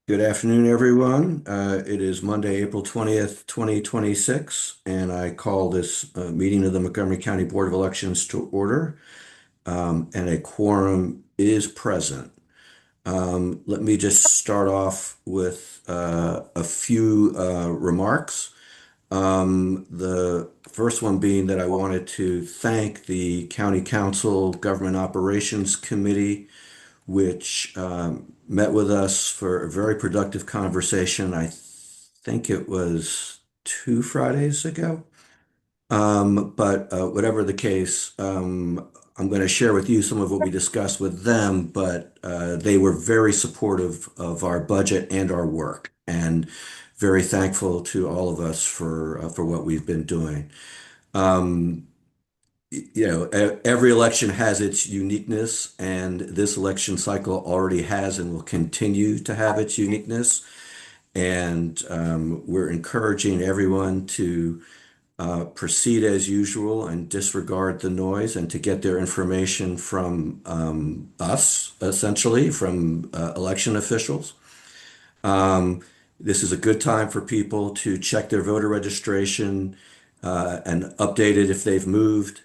Good afternoon, everyone. It is Monday, April 20th, 2026, and I call this meeting of the Montgomery County Board of Elections to order, and a quorum is present. Let me just start off with a few remarks. The first one being that I wanted to thank the County Council Government Operations Committee, which met with us for a very productive conversation. I think it was 2 Fridays ago. But whatever the case, I'm going to share with you some of what we discussed with them, but they were very supportive of our budget and our work, and very thankful to all of us for what we've been doing. Um, every election has its uniqueness, and this election cycle already has and will continue to have its uniqueness. And we're encouraging everyone to proceed as usual and disregard the noise and to get their information from us, essentially, from election officials. Um, this is a good time for people to check their voter registration and update it if they've moved.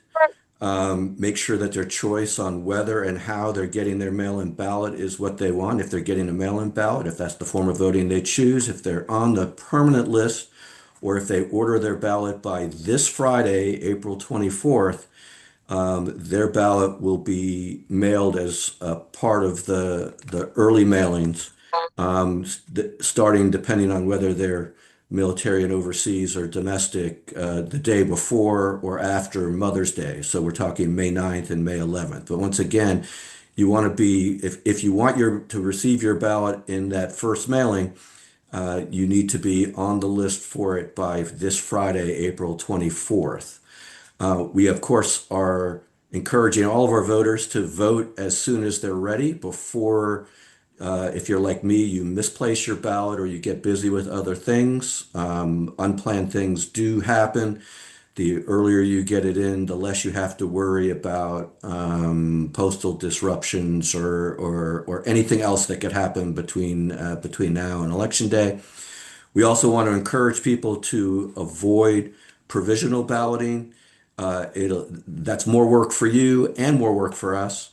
Make sure that their choice on whether and how they're getting their mail-in ballot is what they want. If they're getting a mail-in ballot, if that's the form of voting they choose, if they're on the permanent list, or if they order their ballot by this Friday, April 24th, their ballot will be mailed as a part of the early mailings, starting depending on whether they're military and overseas or domestic, the day before or after Mother's Day. So we're talking May 9th and May 11th. But once again, you want to be, if you want to receive your ballot in that first mailing, you need to be on the list for it by this Friday, April 24th. We, of course, are encouraging all of our voters to vote as soon as they're ready before, if you're like me, you misplace your ballot or you get busy with other things. Unplanned things do happen. The earlier you get it in, the less you have to worry about postal disruptions or anything else that could happen between now and Election Day. We also want to encourage people to avoid provisional balloting. That's more work for you and more work for us.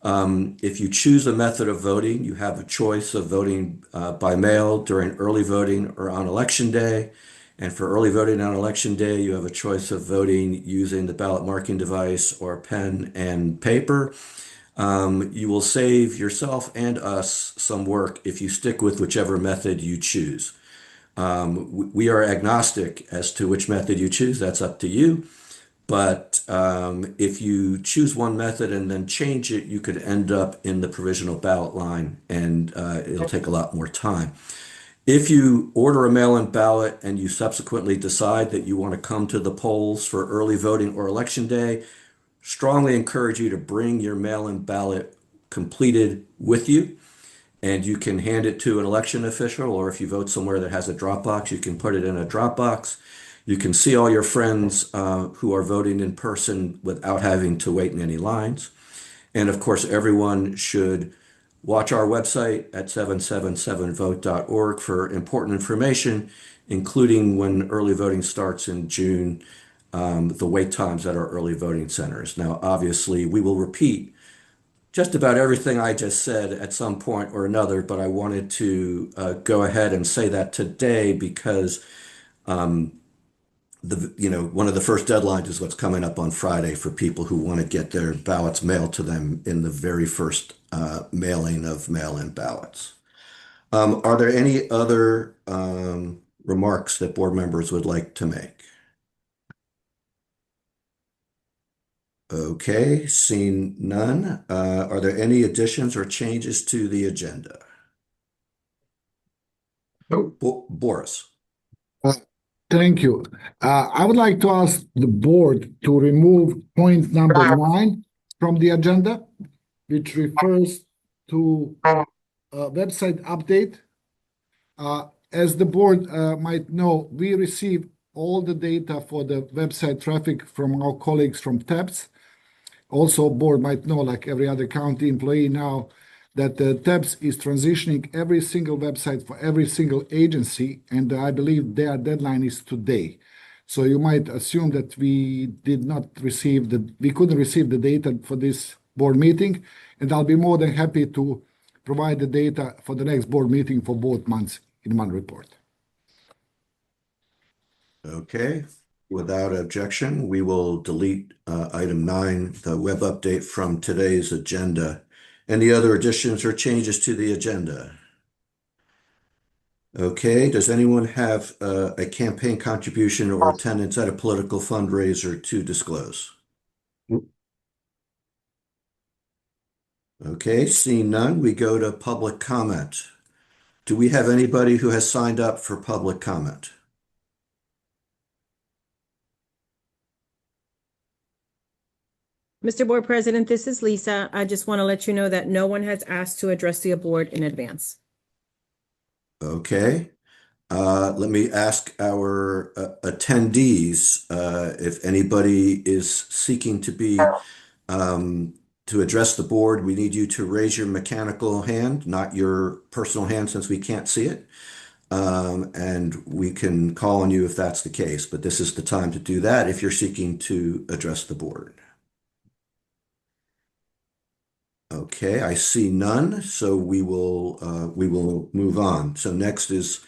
If you choose a method of voting, you have a choice of voting by mail during early voting or on Election Day. And for early voting on Election Day, you have a choice of voting using the ballot marking device or pen and paper. You will save yourself and us some work if you stick with whichever method you choose. We are agnostic as to which method you choose. That's up to you. But if you choose one method and then change it, you could end up in the provisional ballot line, and it'll take a lot more time. If you order a mail-in ballot and you subsequently decide that you want to come to the polls for early voting or election day, strongly encourage you to bring your mail-in ballot completed with you, and you can hand it to an election official, or if you vote somewhere that has a drop box, you can put it in a drop box. You can see all your friends who are voting in person without having to wait in any lines. And of course, everyone should watch our website at 777vote.org for important information, including when early voting starts in June, the wait times at our early voting centers. Now, obviously, we will repeat just about everything I just said at some point or another, but I wanted to go ahead and say that today because one of the first deadlines is what's coming up on Friday for people who want to get their ballots mailed to them in the very first mailing of mail-in ballots. Are there any other remarks that board members would like to make? Okay, seeing none. Are there any additions or changes to the agenda? Oh, Boris. uh, thank you. I would like to ask the board to remove point number 9 from the agenda, which refers to website update. As the board might know, we receive all the data for the website traffic from our colleagues from TAPS. Also, board might know, like every other county employee now, that TEPS is transitioning every single website for every single agency, and I believe their deadline is today. So you might assume that we couldn't receive the data for this board meeting, and I'll be more than happy to provide the data for the next board meeting for both months in one report. Okay, without objection, we will delete item 9, the web update, from today's agenda. Any other additions or changes to the agenda? Okay, does anyone have a campaign contribution or attendance at a political fundraiser to disclose? Okay, seeing none, we go to public comment. Do we have anybody who has signed up for public comment? Mr. Board President, this is Lisa. I just want to let you know that no one has asked to address the board in advance. Okay. Let me ask our attendees if anybody is seeking to address the board. We need you to raise your mechanical hand, not your personal hand, since we can't see it. And we can call on you if that's the case, but this is the time to do that if you're seeking to address the board. Okay, I see none, so we will move on. So next is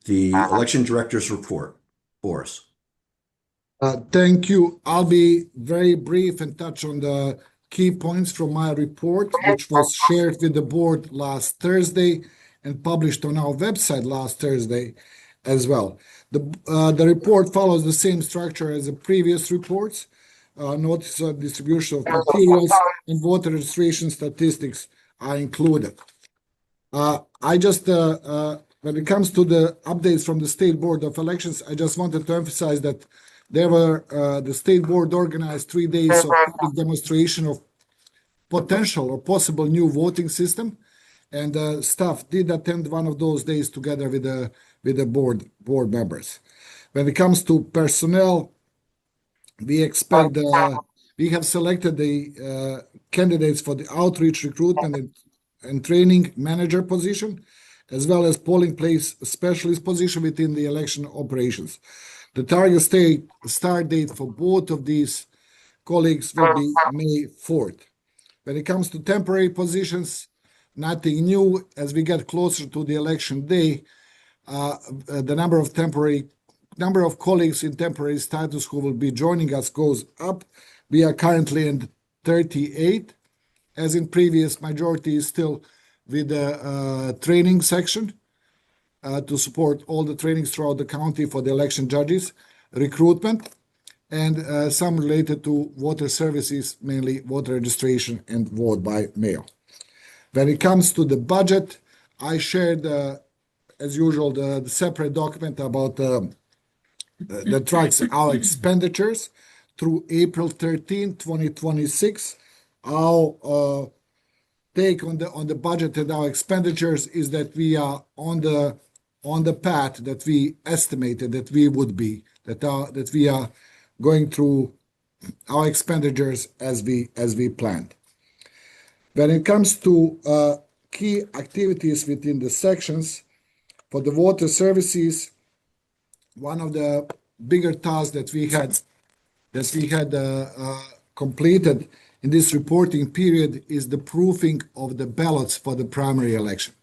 the election director's report. Boris. Thank you. I'll be very brief and touch on the key points from my report, which was shared with the board last Thursday and published on our website last Thursday as well. The report follows the same structure as the previous reports. Notice of distribution of materials and voter registration statistics are included. When it comes to the updates from the State Board of Elections, I just wanted to emphasize that the State Board organized 3 days of public demonstration of potential or possible new voting system, and staff did attend one of those days together with the board members. When it comes to personnel, we have selected the candidates for the outreach, recruitment, and training manager position, as well as polling place specialist position within the election operations. The target start date for both of these colleagues will be May 4th. When it comes to temporary positions, nothing new. As we get closer to the election day, the number of colleagues in temporary status who will be joining us goes up. We are currently in 38. As in previous, majority is still with the training section to support all the trainings throughout the county for the election judges, recruitment, and some related to voter services, mainly voter registration and vote by mail. When it comes to the budget, I shared, as usual, the separate document about that tracks our expenditures through April 13, 2026. Our take on the budget and our expenditures is that we are on the path that we estimated that we would be, that we are going through our expenditures as we planned. When it comes to key activities within the sections for the water services, one of the bigger tasks that we had completed in this reporting period is the proofing of the ballots for the primary election.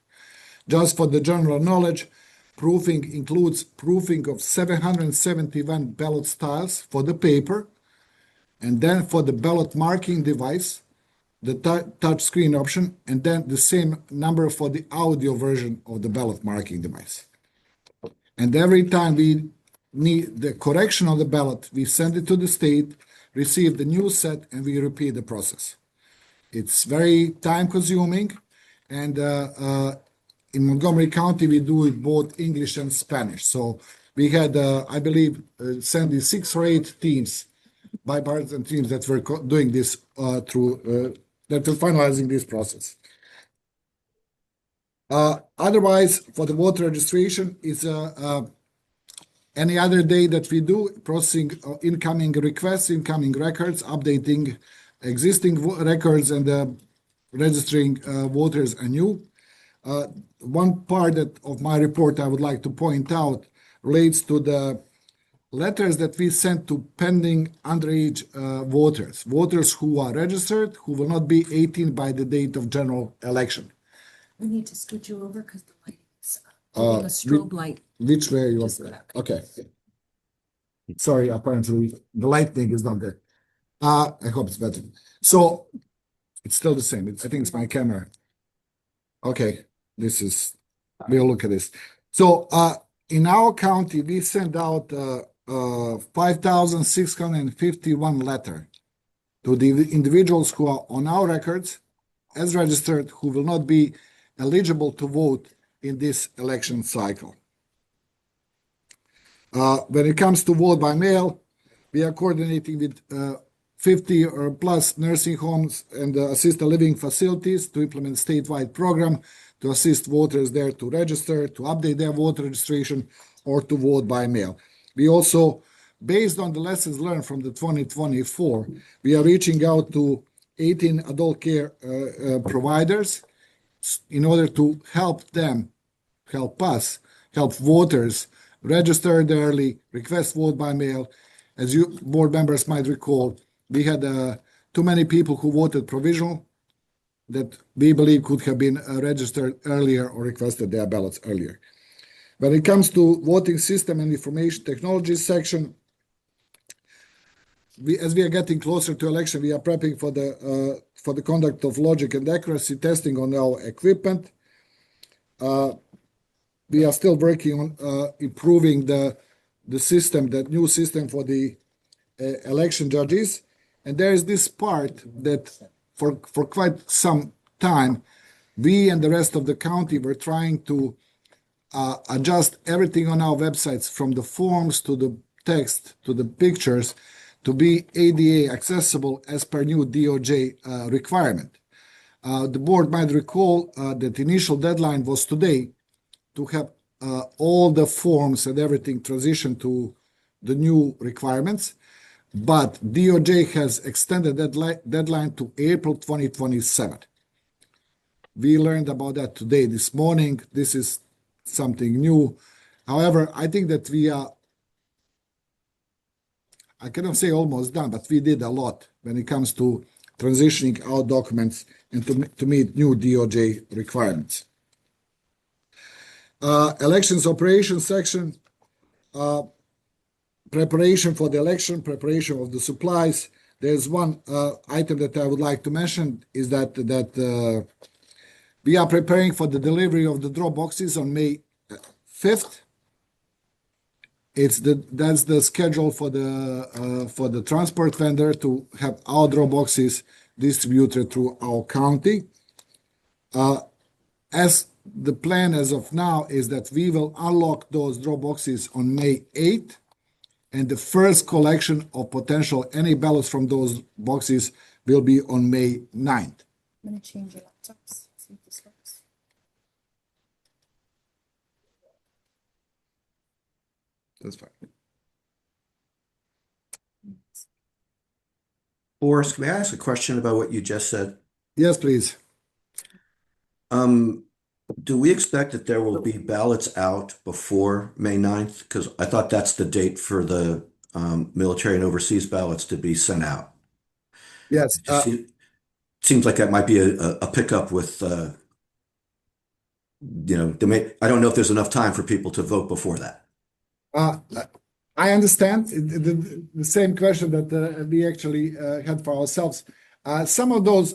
Just for the general knowledge, proofing includes proofing of 771 ballot styles for the paper, and then for the ballot marking device, the touch screen option, and then the same number for the audio version of the ballot marking device. And every time we need the correction of the ballot, we send it to the state, receive the new set, and we repeat the process. It's very time consuming, and in Montgomery County, we do it both English and Spanish. So we had, I believe, sending 6 or 8 teams, bipartisan teams that were doing this that were finalizing this process. Otherwise, for the voter registration, it's any other day that we do processing incoming requests, incoming records, updating existing records, and registering voters anew. One part of my report I would like to point out relates to the letters that we sent to pending underage voters who are registered, who will not be 18 by the date of general election. We need to switch you over because the light is giving a strobe light. Which way you Just want? back. Okay. Sorry, apparently the lighting is not there. I hope it's better. So it's still the same. I think it's my camera. Okay, we'll look at this. So in our county, we sent out 5,651 letter to the individuals who are on our records as registered, who will not be eligible to vote in this election cycle. When it comes to vote by mail, we are coordinating with 50 or plus nursing homes and assisted living facilities to implement statewide program to assist voters there to register, to update their voter registration, or to vote by mail. We also, based on the lessons learned from the 2024, we are reaching out to 18 adult care providers in order to help us, help voters register early, request vote by mail. As you board members might recall, we had too many people who voted provisional that we believe could have been registered earlier or requested their ballots earlier. When it comes to voting system and information technology section, as we are getting closer to election, we are prepping for the conduct of logic and accuracy testing on our equipment. We are still working on improving the system, that new system for the election judges. And there is this part that for quite some time, we and the rest of the county were trying to adjust everything on our websites, from the forms to the text to the pictures, to be ADA accessible as per new DOJ requirement. The board might recall that the initial deadline was today to have all the forms and everything transition to the new requirements, but DOJ has extended that deadline to April 2027. We learned about that today, this morning. This is something new. However, I think that we are, I cannot say almost done, but we did a lot when it comes to transitioning our documents and to meet new DOJ requirements. Elections operations section, preparation for the election, preparation of the supplies. There's one item that I would like to mention is that we are preparing for the delivery of the drop boxes on May 5th. That's the schedule for the transport vendor to have our drop boxes distributed through our county. As the plan as of now is that we will unlock those drop boxes on May 8th, and the first collection of potential any ballots from those boxes will be on May 9th. I'm going to change your laptops. See if this works. That's fine. Boris, may I ask a question about what you just said? Yes, please. Do we expect that there will be ballots out before May 9th? Because I thought that's the date for the military and overseas ballots to be sent out. Yes. Seems like that might be a pickup with, I don't know if there's enough time for people to vote before that. I understand the same question that we actually had for ourselves. Some of those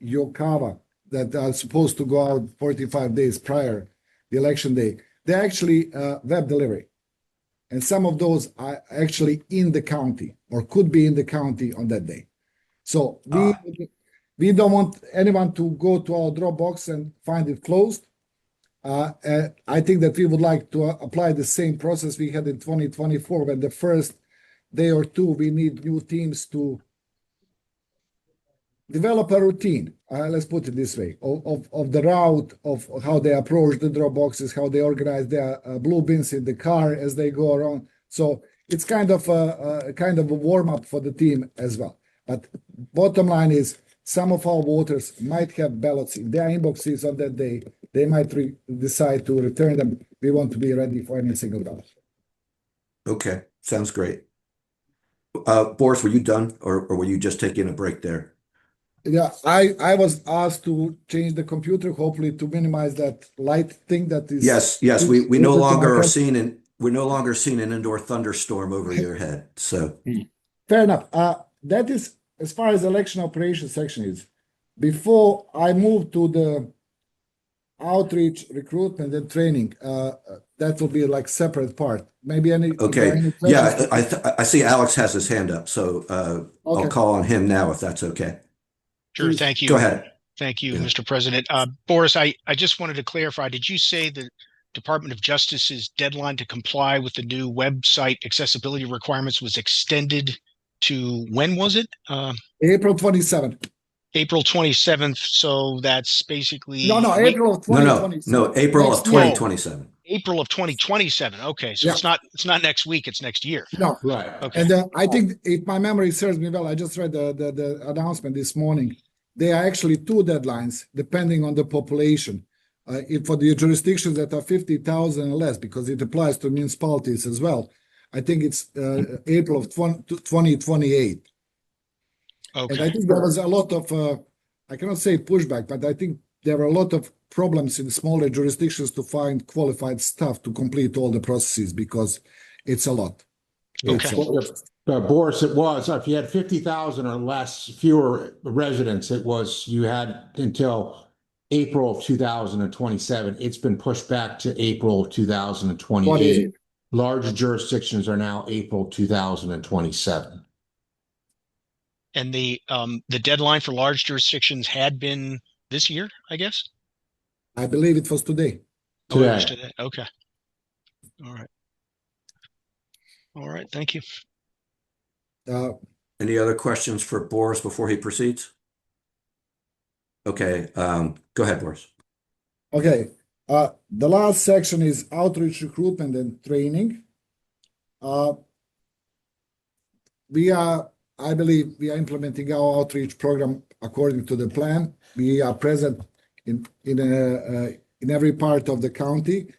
Yokawa that are supposed to go out 45 days prior the election day, they're actually web delivery. And some of those are actually in the county or could be in the county on that day. So we don't want anyone to go to our Dropbox and find it closed. I think that we would like to apply the same process we had in 2024, when the first day or two we need new teams to develop a routine, let's put it this way, of the route, of how they approach the drop boxes, how they organize their blue bins in the car as they go around. So it's kind of a warm up for the team as well. But bottom line is some of our voters might have ballots in their inboxes on that day. They might decide to return them. We want to be ready for any single ballot. Okay, sounds great. Boris, were you done or were you just taking a break there? Yeah, I was asked to change the computer, hopefully to minimize that light thing that is. Yes, we no over to my longer are head. seeing an indoor thunderstorm over your head. So, Fair enough. That is as far as election operations section is. Before I move to the outreach, recruitment, and training, that will be like separate part. Maybe if there are okay. any Yeah, questions. I see Alex has his hand up, so I'll Okay, call on him now if that's okay. Sure. please. Thank Go you. ahead. Thank you, Yeah. Mr. President. Boris, I just wanted to clarify, did you say the Department of Justice's deadline to comply with the new website accessibility requirements was extended to when was it? April 27th. April 27th. So that's basically No, wait, April of No, 2027. April of Next year. 2027. April of 2027. Okay, so Yeah. it's not next week, it's next year. No. Right. Okay. And I think if my memory serves me well, I just read the announcement this morning. There are actually two deadlines depending on the population. If for the jurisdictions that are 50,000 or less, because it applies to municipalities as well, I think it's April of 2028. And I Okay. think there was a lot of, I cannot say pushback, but I think there were a lot of problems in smaller jurisdictions to find qualified staff to complete all the processes because it's a lot. Okay. Boris, it was, if you had 50,000 or less, fewer residents, you had until April of 2027. It's been pushed back to April of 2028. Large jurisdictions are now April 2027. And the deadline for large jurisdictions had been this year, I guess? I believe it was today. Oh, it was Today. today. Okay. All right. All right. Thank you. Any other questions for Boris before he proceeds? Okay, go ahead, Boris. Okay. The last section is outreach, recruitment, and training. I believe we are implementing our outreach program according to the plan. We are present in every part of the county.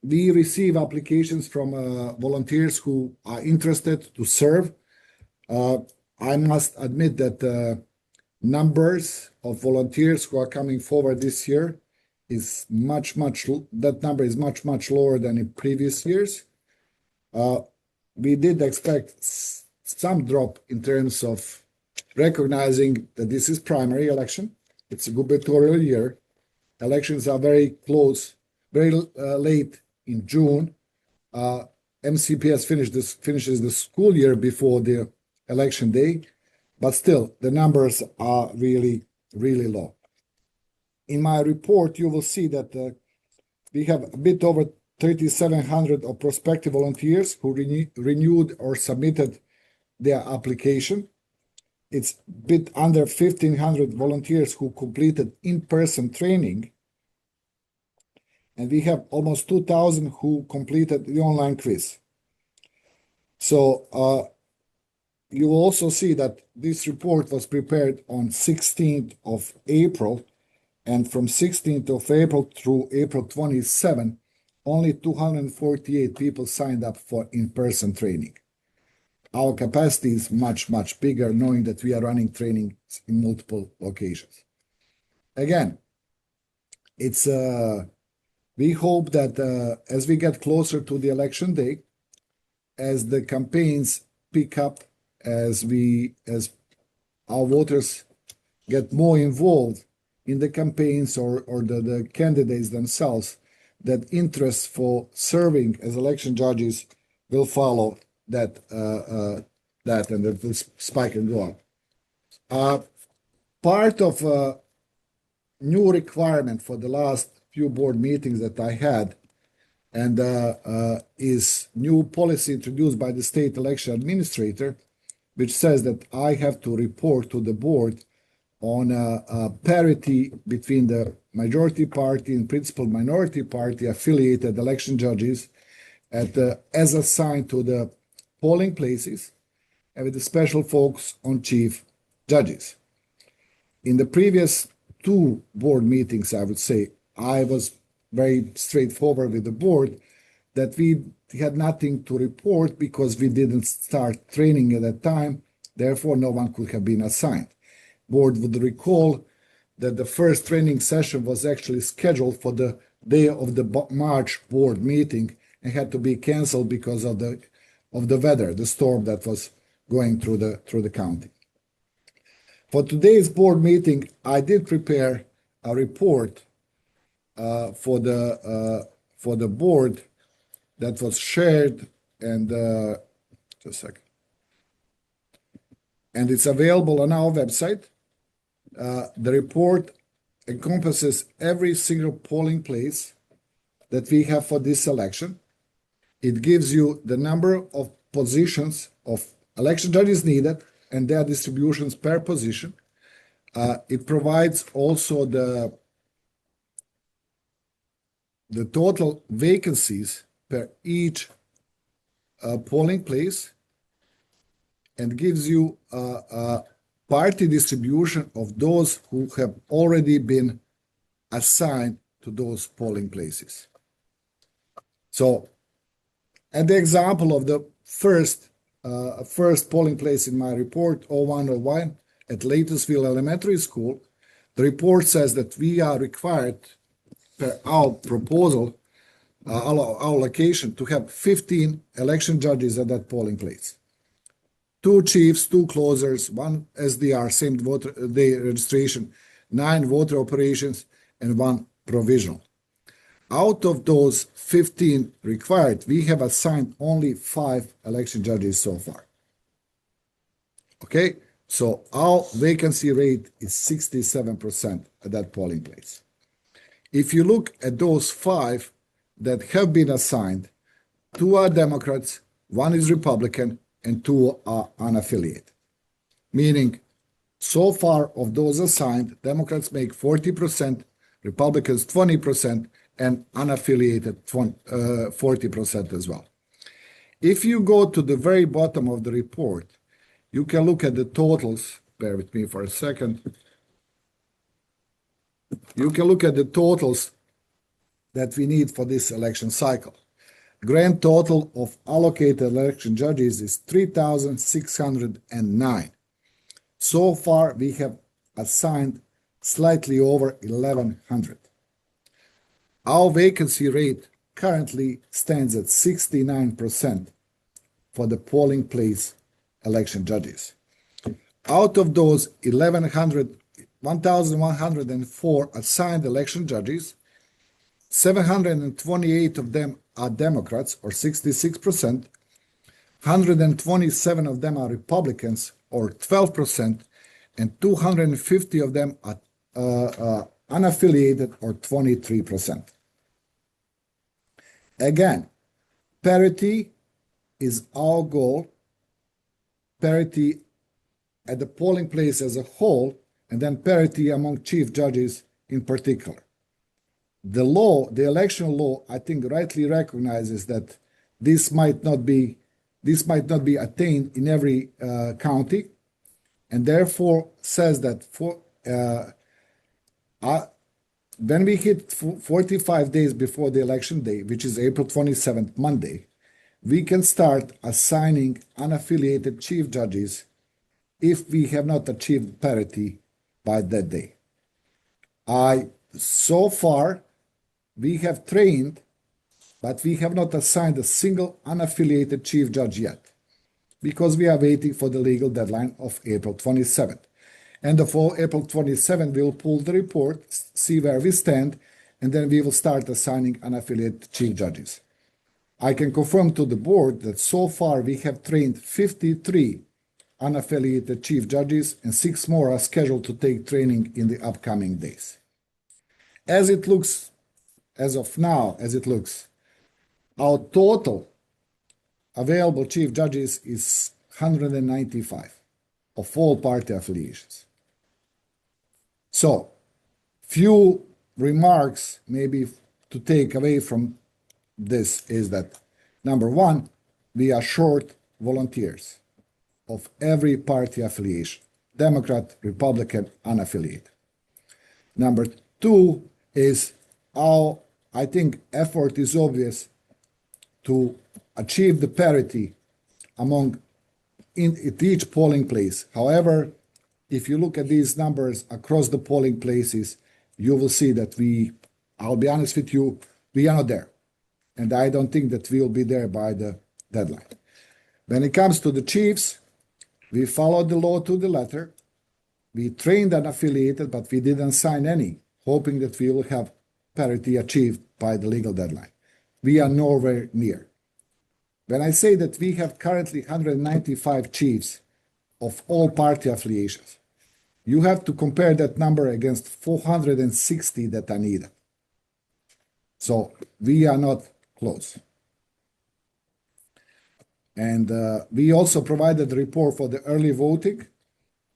We receive applications from volunteers who are interested to serve. I must admit that numbers of volunteers who are coming forward this year is that number is much lower than in previous years. We did expect some drop in terms of recognizing that this is primary election. It's a gubernatorial year. Elections are very close, very late in June. MCPS finishes the school year before the election day, but still the numbers are really low. In my report, you will see that we have a bit over 3,700 of prospective volunteers who renewed or submitted their application. It's a bit under 1,500 volunteers who completed in-person training, and we have almost 2,000 who completed the online quiz. So you will also see that this report was prepared on 16th of April, and from 16th of April through April 27, only 248 people signed up for in-person training. Our capacity is much bigger, knowing that we are running training in multiple locations. Again, it's we hope that as we get closer to the election day, as the campaigns pick up, as our voters get more involved in the campaigns or the candidates themselves, that interest for serving as election judges will follow that and that will spike and go up. Part of a new requirement for the last few board meetings that I had, and is new policy introduced by the state election administrator, which says that I have to report to the board on a parity between the majority party and principal minority party affiliated election judges as assigned to the polling places, and with a special focus on chief judges. In the previous two board meetings, I would say, I was very straightforward with the board that we had nothing to report because we didn't start training at that time. Therefore, no one could have been assigned. Board would recall that the first training session was actually scheduled for the day of the March board meeting and had to be canceled because of the weather, the storm that was going through the county. For today's board meeting, I did prepare a report for the board that was shared, and just a second, and it's available on our website. The report encompasses every single polling place that we have for this election. It gives you the number of positions of election judges needed and their distributions per position. It provides also the total vacancies per each polling place, and gives you a party distribution of those who have already been assigned to those polling places. So, and the example of the first polling place in my report, 0101 at Latosville Elementary School, the report says that we are required, per our proposal, our location, to have 15 election judges at that polling place. 2 chiefs, 2 closers, 1 SDR, same voter day registration, 9 voter operations, and 1 provisional. Out of those 15 required, we have assigned only 5 election judges so far. Okay, so our vacancy rate is 67% at that polling place. If you look at those 5 that have been assigned, 2 are Democrats, 1 is Republican, and 2 are unaffiliated. Meaning, so far of those assigned, Democrats make 40%, Republicans 20%, and unaffiliated 40% as well. If you go to the very bottom of the report, you can look at the totals. Bear with me for a second. You can look at the totals that we need for this election cycle. Grand total of allocated election judges is 3,609. So far, we have assigned slightly over 1,100. Our vacancy rate currently stands at 69% for the polling place election judges. Out of those 1,104 assigned election judges, 728 of them are Democrats, or 66%, 127 of them are Republicans, or 12%, and 250 of them are unaffiliated, or 23%. Again, parity is our goal, parity at the polling place as a whole, and then parity among chief judges in particular. The law, the election law, I think rightly recognizes that this might not be attained in every county, and therefore says that when we hit 45 days before the election day, which is April 27th, Monday, we can start assigning unaffiliated chief judges if we have not achieved parity by that day. So far, we have trained, but we have not assigned a single unaffiliated chief judge yet, because we are waiting for the legal deadline of April 27th. And for April 27th, we'll pull the report, see where we stand, and then we will start assigning unaffiliated chief judges. I can confirm to the board that so far we have trained 53 unaffiliated chief judges, and 6 more are scheduled to take training in the upcoming days. As it looks, as of now, our total available chief judges is 195 of all party affiliations. So, few remarks maybe to take away from this is that, number one, we are short volunteers of every party affiliation. Democrat, Republican, unaffiliated. Number two is how I think effort is obvious to achieve the parity among at each polling place. However, if you look at these numbers across the polling places, you will see that I'll be honest with you, we are not there. And I don't think that we'll be there by the deadline. When it comes to the chiefs, we followed the law to the letter. We trained unaffiliated, but we didn't sign any, hoping that we will have parity achieved by the legal deadline. We are nowhere near. When I say that we have currently 195 chiefs of all party affiliations, you have to compare that number against 460 that are needed. So we are not close. And we also provided a report for the early voting,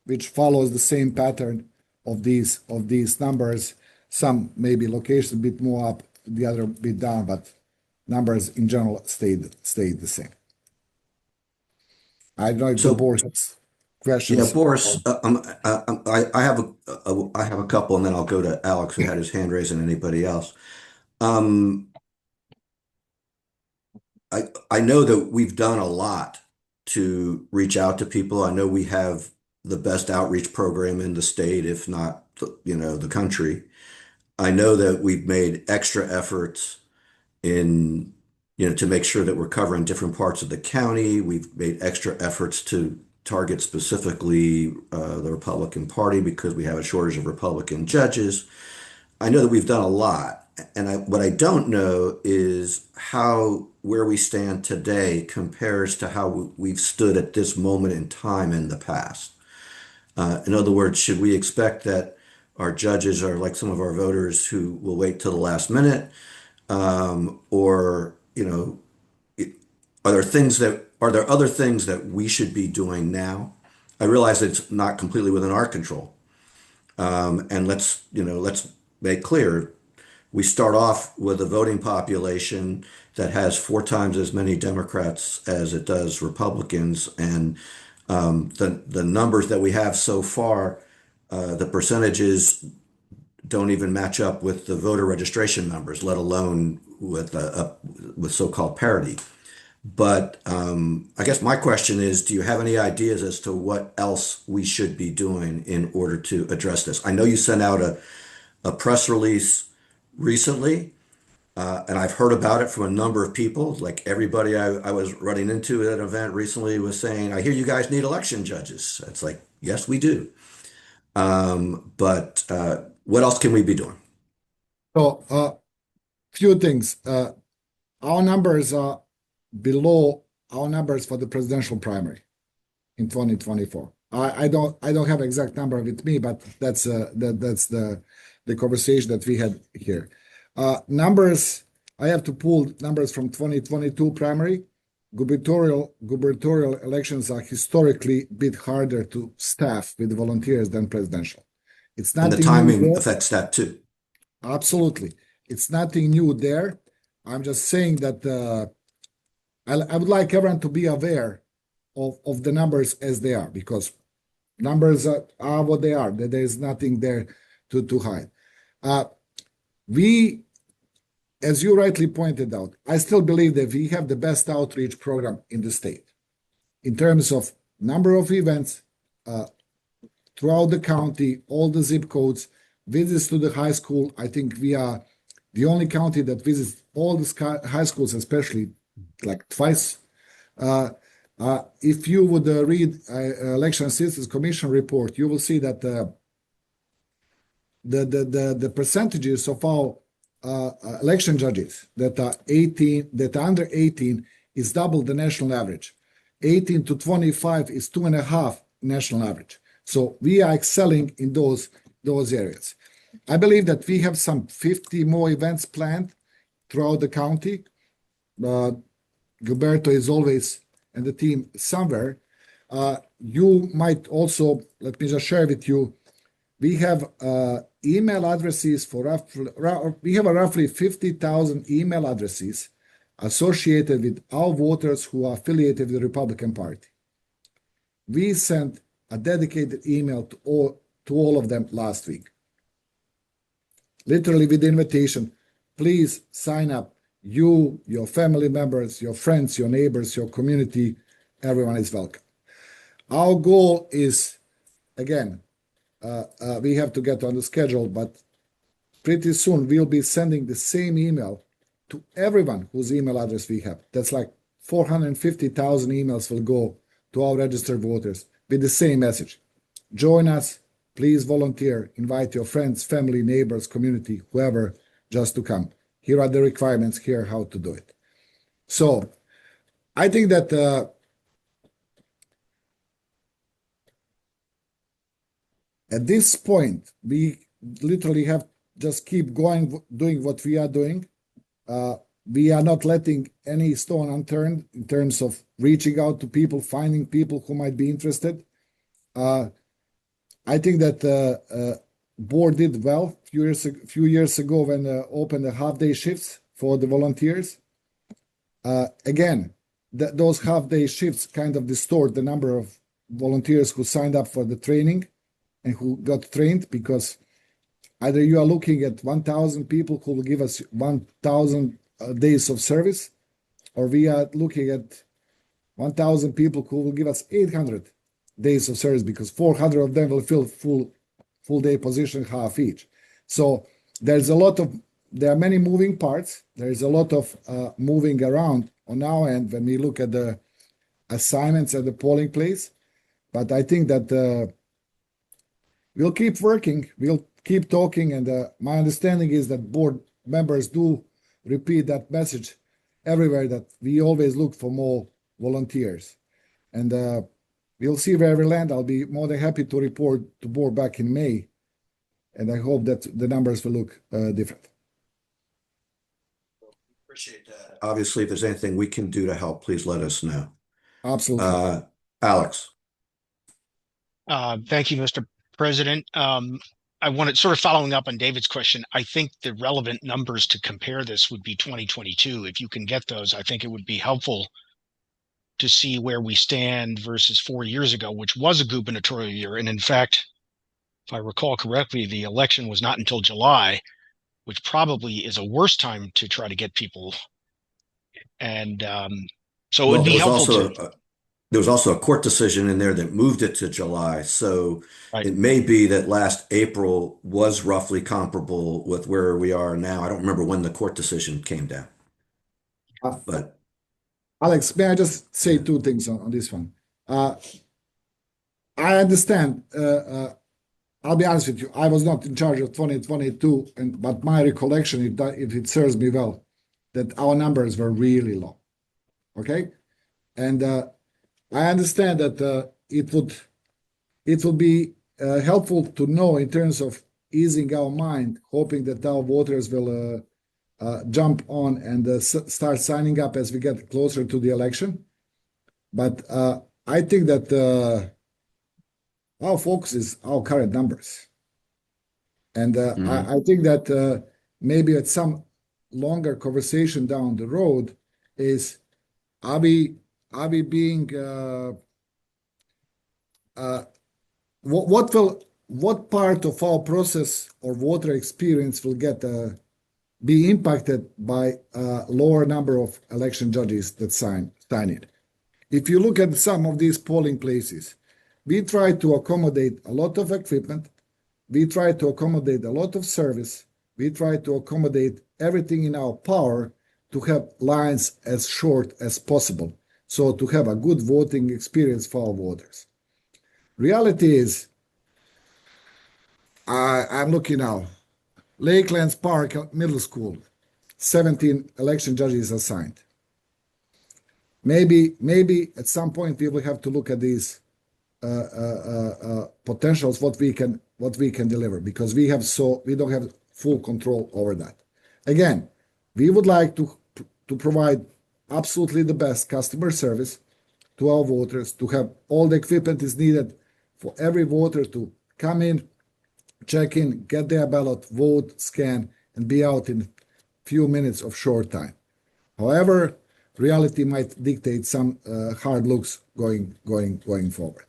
which follows the same pattern of these numbers. Some maybe locations a bit more up, the other a bit down, but numbers in general stayed the same. I don't know if the board has questions. Yeah, Boris, I have a couple, and then I'll go to Alex, who had his hand raised, and anybody else. I know that we've done a lot to reach out to people. I know we have the best outreach program in the state, if not, the country. I know that we've made extra efforts in, to make sure that we're covering different parts of the county. We've made extra efforts to target specifically the Republican Party because we have a shortage of Republican judges. I know that we've done a lot. And what I don't know is how where we stand today compares to how we've stood at this moment in time in the past. In other words, should we expect that our judges are like some of our voters who will wait till the last minute? Or, are there other things that we should be doing now? I realize that it's not completely within our control. And let's make clear, we start off with a voting population that has 4 times as many Democrats as it does Republicans. And the numbers that we have so far, the percentages don't even match up with the voter registration numbers, let alone with so-called parity. But I guess my question is, do you have any ideas as to what else we should be doing in order to address this? I know you sent out a press release recently, and I've heard about it from a number of people. Like everybody I was running into at an event recently was saying, I hear you guys need election judges. It's like, yes, we do. But what else can we be doing? So, few things. Our numbers are below our numbers for the presidential primary in 2024. I don't have exact number with me, but that's the conversation that we had here. Numbers, I have to pull numbers from 2022 primary. Gubernatorial elections are historically a bit harder to staff with volunteers than presidential. It's And nothing the new timing there. affects that too. Absolutely. It's nothing new there. I'm just saying that I would like everyone to be aware of the numbers as they are, because numbers are what they are. There is nothing there to hide. We, as you rightly pointed out, I still believe that we have the best outreach program in the state in terms of number of events throughout the county, all the zip codes, visits to the high school. I think we are the only county that visits all the high schools, especially like twice. If you would read Election Assistance Commission report, you will see that the percentages of our election judges that are under 18 is double the national average. 18 to 25 is 2.5 national average. So we are excelling in those areas. I believe that we have some 50 more events planned throughout the county. Gilberto is always and the team somewhere. You might also, let me just share with you, we have email addresses for roughly 50,000 email addresses associated with our voters who are affiliated with the Republican Party. We sent a dedicated email to all of them last week. Literally with the invitation, please sign up. You, your family members, your friends, your neighbors, your community, everyone is welcome. Our goal is, again, we have to get on the schedule, but pretty soon we'll be sending the same email to everyone whose email address we have. That's like 450,000 emails will go to our registered voters with the same message. Join us, please volunteer, invite your friends, family, neighbors, community, whoever, just to come. Here are the requirements, here how to do it. So I think that at this point, we literally have just keep going, doing what we are doing. We are not letting any stone unturned in terms of reaching out to people, finding people who might be interested. I think that board did well a few years ago when opened the half-day shifts for the volunteers. Again, those half-day shifts kind of distort the number of volunteers who signed up for the training and who got trained, because either you are looking at 1,000 people who will give us 1,000 days of service, or we are looking at 1,000 people who will give us 800 days of service, because 400 of them will fill full day position, half each. So there are many moving parts. There is a lot of moving around on our end when we look at the assignments at the polling place. But I think that we'll keep working. We'll keep talking. And my understanding is that board members do repeat that message everywhere, that we always look for more volunteers. And we'll see where we land. I'll be more than happy to report to board back in May. And I hope that the numbers will look different. Appreciate that. Obviously, if there's anything we can do to help, please let us know. Absolutely. Alex. Thank you, Mr. President. I wanted, sort of following up on David's question, I think the relevant numbers to compare this would be 2022. If you can get those, I think it would be helpful to see where we stand versus 4 years ago, which was a gubernatorial year. And in fact, if I recall correctly, the election was not until July, which probably is a worse time to try to get people. And so it would be helpful to. There was also a court decision in there that moved it to July. So Right. it may be that last April was roughly comparable with where we are now. I don't remember when the court decision came down. But Alex, may I just say two things on this one? I understand. I'll be honest with you. I was not in charge of 2022, but my recollection, if it serves me well, that our numbers were really low. Okay, and I understand that it would be helpful to know in terms of easing our mind, hoping that our voters will jump on and start signing up as we get closer to the election. But I think that our focus is our current numbers. And I think that maybe at some longer conversation down the road is, are we being what part of our process or voter experience will be impacted by a lower number of election judges that sign it? If you look at some of these polling places, we try to accommodate a lot of equipment, we try to accommodate a lot of service, we try to accommodate everything in our power to have lines as short as possible, so to have a good voting experience for our voters. Reality is, I'm looking now, Lakelands Park Middle School, 17 election judges assigned. Maybe at some point we will have to look at these potentials, what we can deliver, because we don't have full control over that. Again, we would like to provide absolutely the best customer service to our voters, to have all the equipment is needed for every voter to come in, check in, get their ballot, vote, scan, and be out in a few minutes of short time. However, reality might dictate some hard looks going forward.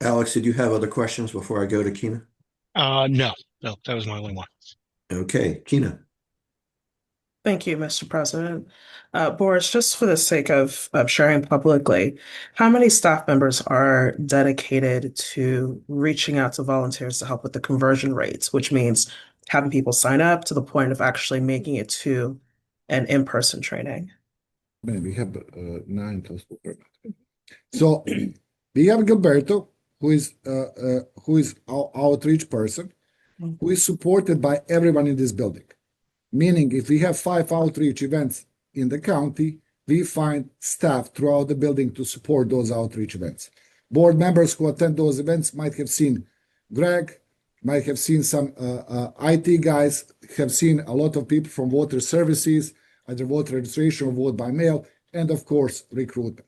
Alex, did you have other questions before I go to Keena? No, that was my only one. Okay, Keena. Thank you, Mr. President. Boris, just for the sake of sharing publicly, how many staff members are dedicated to reaching out to volunteers to help with the conversion rates, which means having people sign up to the point of actually making it to an in-person training? Man, we have 9 plus 4. So we have Gilberto, who is our outreach person, who is supported by everyone in this building. Meaning, if we have 5 outreach events in the county, we find staff throughout the building to support those outreach events. Board members who attend those events might have seen Greg, might have seen some IT guys, have seen a lot of people from water services, either voter registration or vote by mail, and of course, recruitment.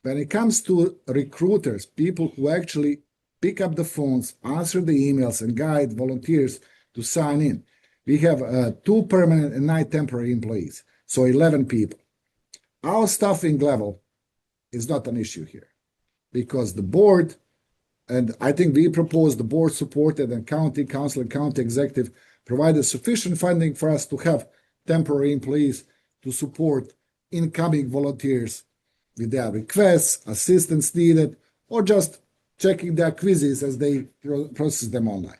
When it comes to recruiters, people who actually pick up the phones, answer the emails, and guide volunteers to sign in, we have 2 permanent and 9 temporary employees, so 11 people. Our staffing level is not an issue here because the board, and I think we proposed the board supported and county council and county executive provided sufficient funding for us to have temporary employees to support incoming volunteers with their requests, assistance needed, or just checking their quizzes as they process them online.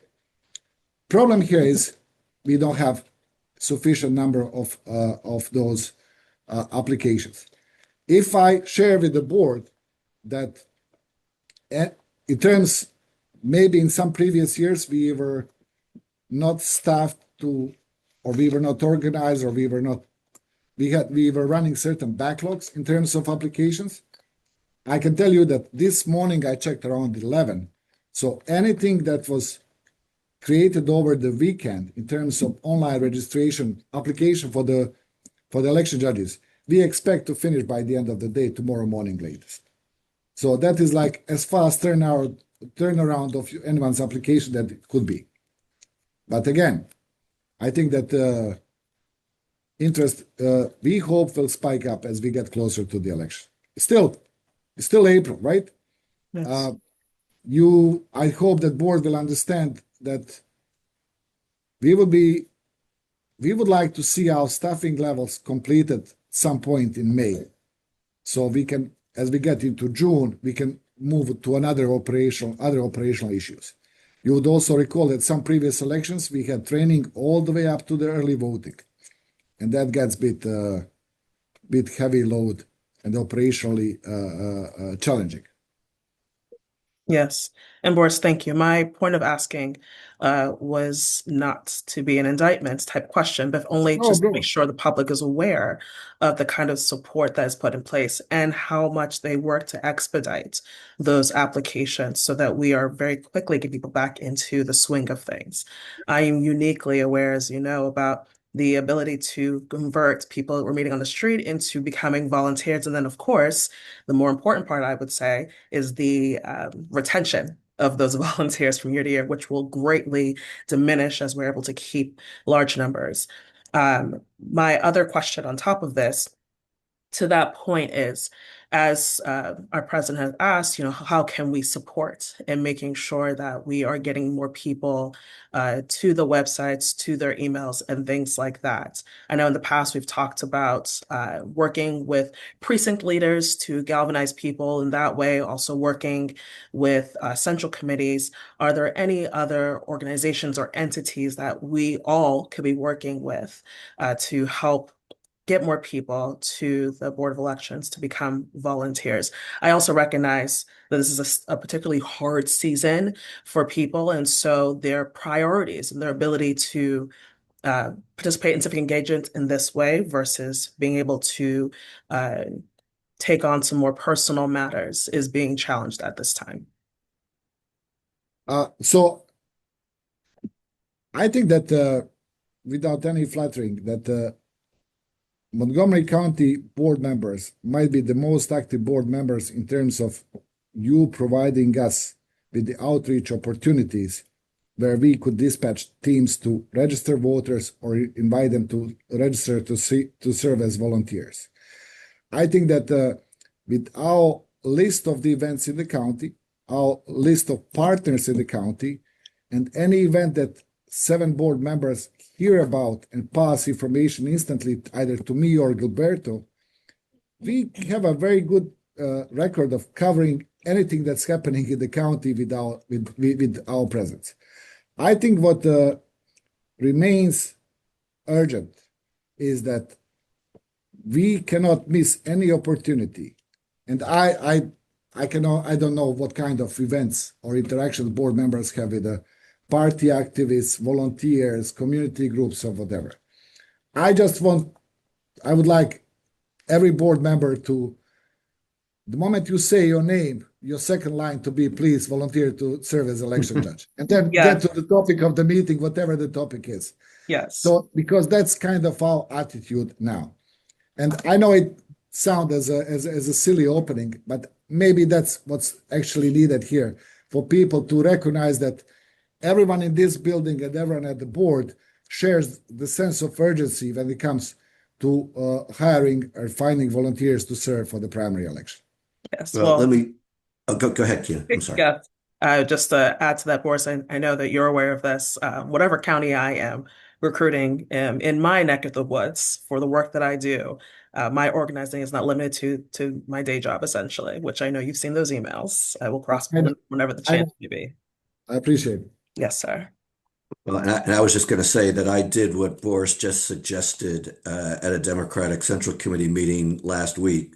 Problem here is we don't have sufficient number of those applications. If I share with the board that in terms, maybe in some previous years, we were not staffed to, or we were not organized, or we were running certain backlogs in terms of applications. I can tell you that this morning I checked around 11. So anything that was created over the weekend in terms of online registration application for the election judges, we expect to finish by the end of the day, tomorrow morning latest. So that is like as fast turnaround of anyone's application that it could be. But again, I think that interest we hope will spike up as we get closer to the election. It's still April, right? Yes. I hope that board will understand that we would like to see our staffing levels completed some point in May. So we can, as we get into June, we can move to other operational issues. You would also recall that some previous elections, we had training all the way up to the early voting. And that gets bit heavy load and operationally challenging. Yes. And Boris, thank you. My point of asking was not to be an indictment type question, but only Oh, just to bro. make sure the public is aware of the kind of support that is put in place and how much they work to expedite those applications so that we are very quickly getting people back into the swing of things. I am uniquely aware, as you know, about the ability to convert people that we're meeting on the street into becoming volunteers. And then, of course, the more important part, I would say, is the retention of those volunteers from year to year, which will greatly diminish as we're able to keep large numbers. My other question on top of this, to that point, is as our president has asked, how can we support in making sure that we are getting more people to the websites, to their emails, and things like that? I know in the past we've talked about working with precinct leaders to galvanize people in that way, also working with central committees. Are there any other organizations or entities that we all could be working with to help get more people to the Board of Elections to become volunteers? I also recognize that this is a particularly hard season for people, and so their priorities and their ability to participate in civic engagement in this way versus being able to take on some more personal matters is being challenged at this time. So I think that without any flattering, that Montgomery County board members might be the most active board members in terms of you providing us with the outreach opportunities where we could dispatch teams to register voters or invite them to register to serve as volunteers. I think that with our list of the events in the county, our list of partners in the county, and any event that 7 board members hear about and pass information instantly either to me or Gilberto, we have a very good record of covering anything that's happening in the county with our presence. I think what remains urgent is that we cannot miss any opportunity. And I cannot, I don't know what kind of events or interactions board members have with the party activists, volunteers, community groups, or whatever. I would like every board member to, the moment you say your name, your second line to be, please volunteer to serve as election judge. And then get Yes, to the topic of the meeting, whatever the topic is. yes. So, because that's kind of our attitude now. And I know it sounds as a silly opening, but maybe that's what's actually needed here for people to recognize that everyone in this building and everyone at the board shares the sense of urgency when it comes to hiring or finding volunteers to serve for the primary election. Yes, Well, let me go ahead, Keena. I'm sorry. yeah. Just to add to that, Boris, I know that you're aware of this. Whatever county I am recruiting in my neck of the woods for the work that I do, my organizing is not limited to my day job, essentially, which I know you've seen those emails. I will cross whenever the chance may be. I appreciate it. Yes, sir. Well, and I was just going to say that I did what Boris just suggested at a Democratic Central Committee meeting last week.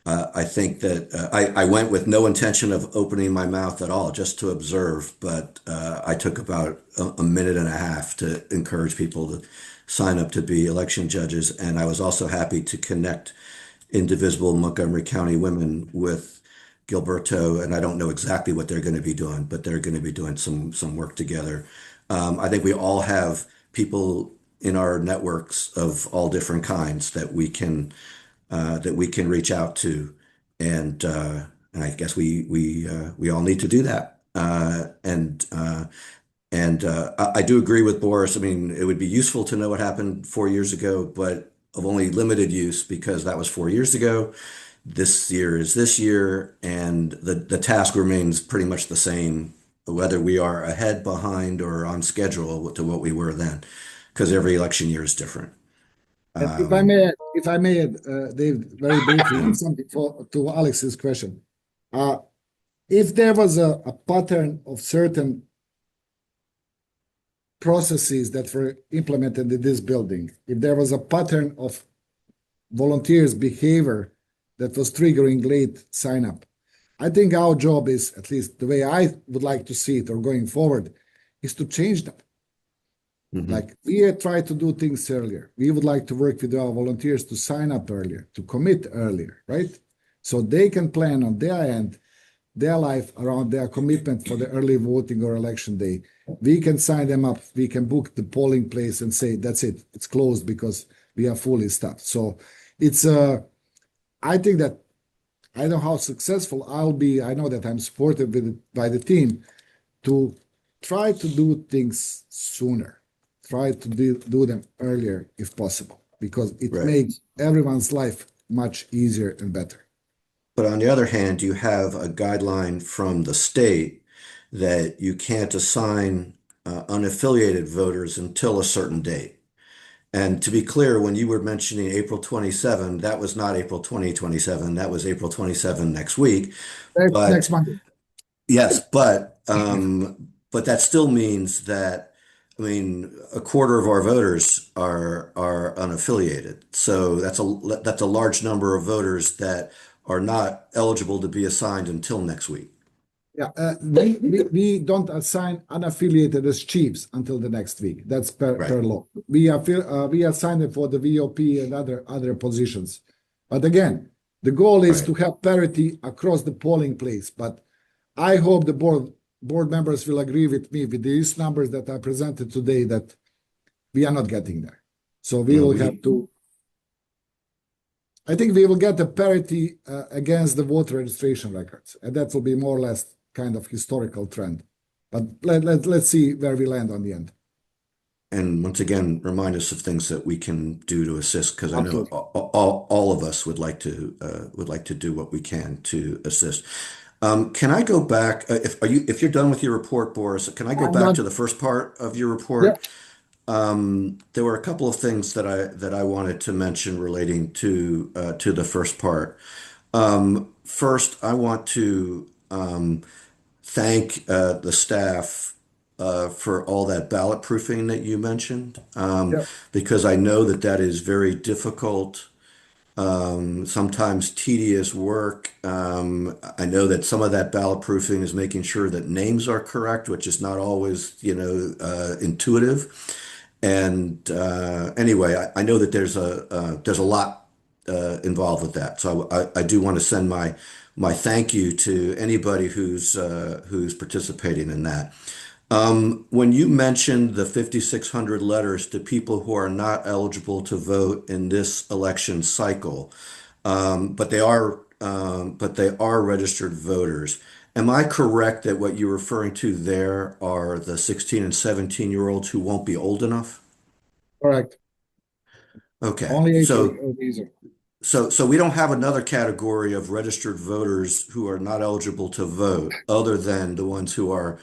I think that I went with no intention of opening my mouth at all, just to observe, but I took about a minute and a half to encourage people to sign up to be election judges. And I was also happy to connect indivisible Montgomery County women with Gilberto, and I don't know exactly what they're going to be doing, but they're going to be doing some work together. I think we all have people in our networks of all different kinds that we can reach out to, and I guess we all need to do that. I do agree with Boris. I mean, it would be useful to know what happened 4 years ago, but of only limited use because that was 4 years ago. This year is this year, and the task remains pretty much the same, whether we are ahead, behind, or on schedule to what we were then, because every election year is different. If I may add, Dave, very briefly, something to Alex's question. If there was a pattern of certain processes that were implemented in this building, if there was a pattern of volunteers' behavior that was triggering late sign up, I think our job is, at least the way I would like to see it or going forward, is to change them. Like we try to do things earlier. We would like to work with our volunteers to sign up earlier, to commit earlier, right? So they can plan on their end, their life around their commitment for the early voting or election day. We can sign them up. We can book the polling place and say, that's it. It's closed because we are fully staffed. So it's, I think that I know how successful I'll be. I know that I'm supported by the team to try to do things sooner. Try to do them earlier if possible, because it makes everyone's life much easier and better. But on the other hand, you have a guideline from the state that you can't assign unaffiliated voters until a certain date. And to be clear, when you were mentioning April 27, that was not April 2027. That was April 27 next week. Next Monday. Yes, but that still means that, I mean, a quarter of our voters are unaffiliated. So that's a large number of voters that are not eligible to be assigned until next week. Yeah, we don't assign unaffiliated as chiefs until the next week. That's per law. We assign them for the VOP and other positions. But again, the goal is to have parity across the polling place. But I hope the board members will agree with me with these numbers that I presented today that we are not getting there. So we will have to. I think we will get a parity against the voter registration records, and that will be more or less kind of historical trend. But let's see where we land on the end. And once again, remind us of things that we can do to assist, because I know all of us would like to do what we can to assist. Can I go back, if you're done with your report, Boris, can I go I'm back not, to the first part of your yeah, report? There were a couple of things that I wanted to mention relating to the first part. First, I want to thank the staff for all that ballot proofing that you mentioned, yeah, because I know that that is very difficult, sometimes tedious work. I know that some of that ballot proofing is making sure that names are correct, which is not always, intuitive. And anyway, I know that there's a lot involved with that. So I do want to send my thank you to anybody who's participating in that. When you mentioned the 5,600 letters to people who are not eligible to vote in this election cycle, but they are registered voters. Am I correct that what you're referring to there are the 16 and 17-year-olds who won't be old enough? correct. Okay, Only age so reason. so we don't have another category of registered voters who are not eligible to vote other than the ones who are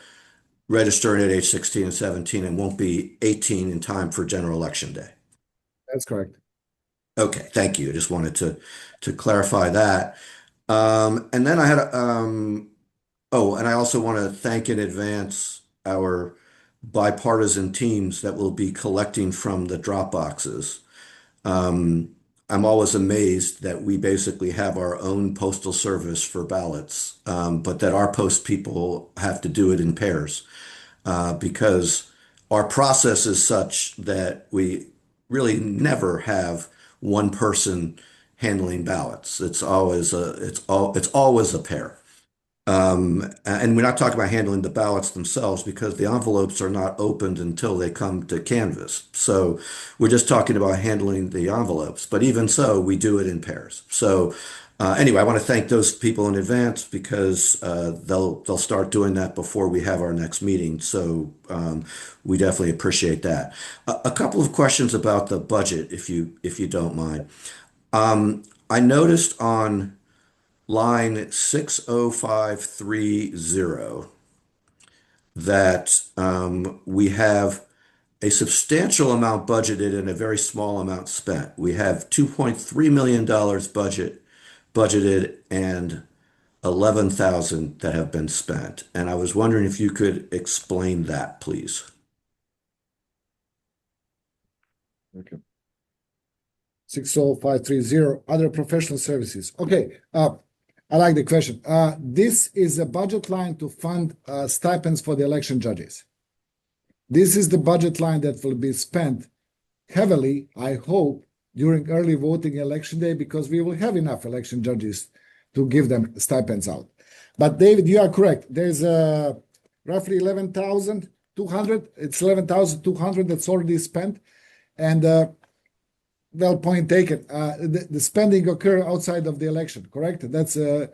registered at age 16 and 17 and won't be 18 in time for general election day. That's correct. Okay, thank you. I just wanted to clarify that. And then I had oh, and I also want to thank in advance our bipartisan teams that will be collecting from the drop boxes. Um, I'm always amazed that we basically have our own postal service for ballots, but that our post people have to do it in pairs, because our process is such that we really never have one person handling ballots. It's always a pair. And we're not talking about handling the ballots themselves because the envelopes are not opened until they come to canvas. So we're just talking about handling the envelopes. But even so, we do it in pairs. So anyway, I want to thank those people in advance because they'll start doing that before we have our next meeting. So we definitely appreciate that. A couple of questions about the budget, if you don't mind. I noticed on line 60530 that we have a substantial amount budgeted and a very small amount spent. We have $2.3 million budgeted and 11,000 that have been spent. And I was wondering if you could explain that, please. Okay. 60530, other professional services. Okay, I like the question. This is a budget line to fund stipends for the election judges. This is the budget line that will be spent heavily, I hope, during early voting election day because we will have enough election judges to give them stipends out. But David, you are correct. There's roughly 11,200. It's 11,200 that's already spent. And well, point taken. The spending occur outside of the election, correct? That's the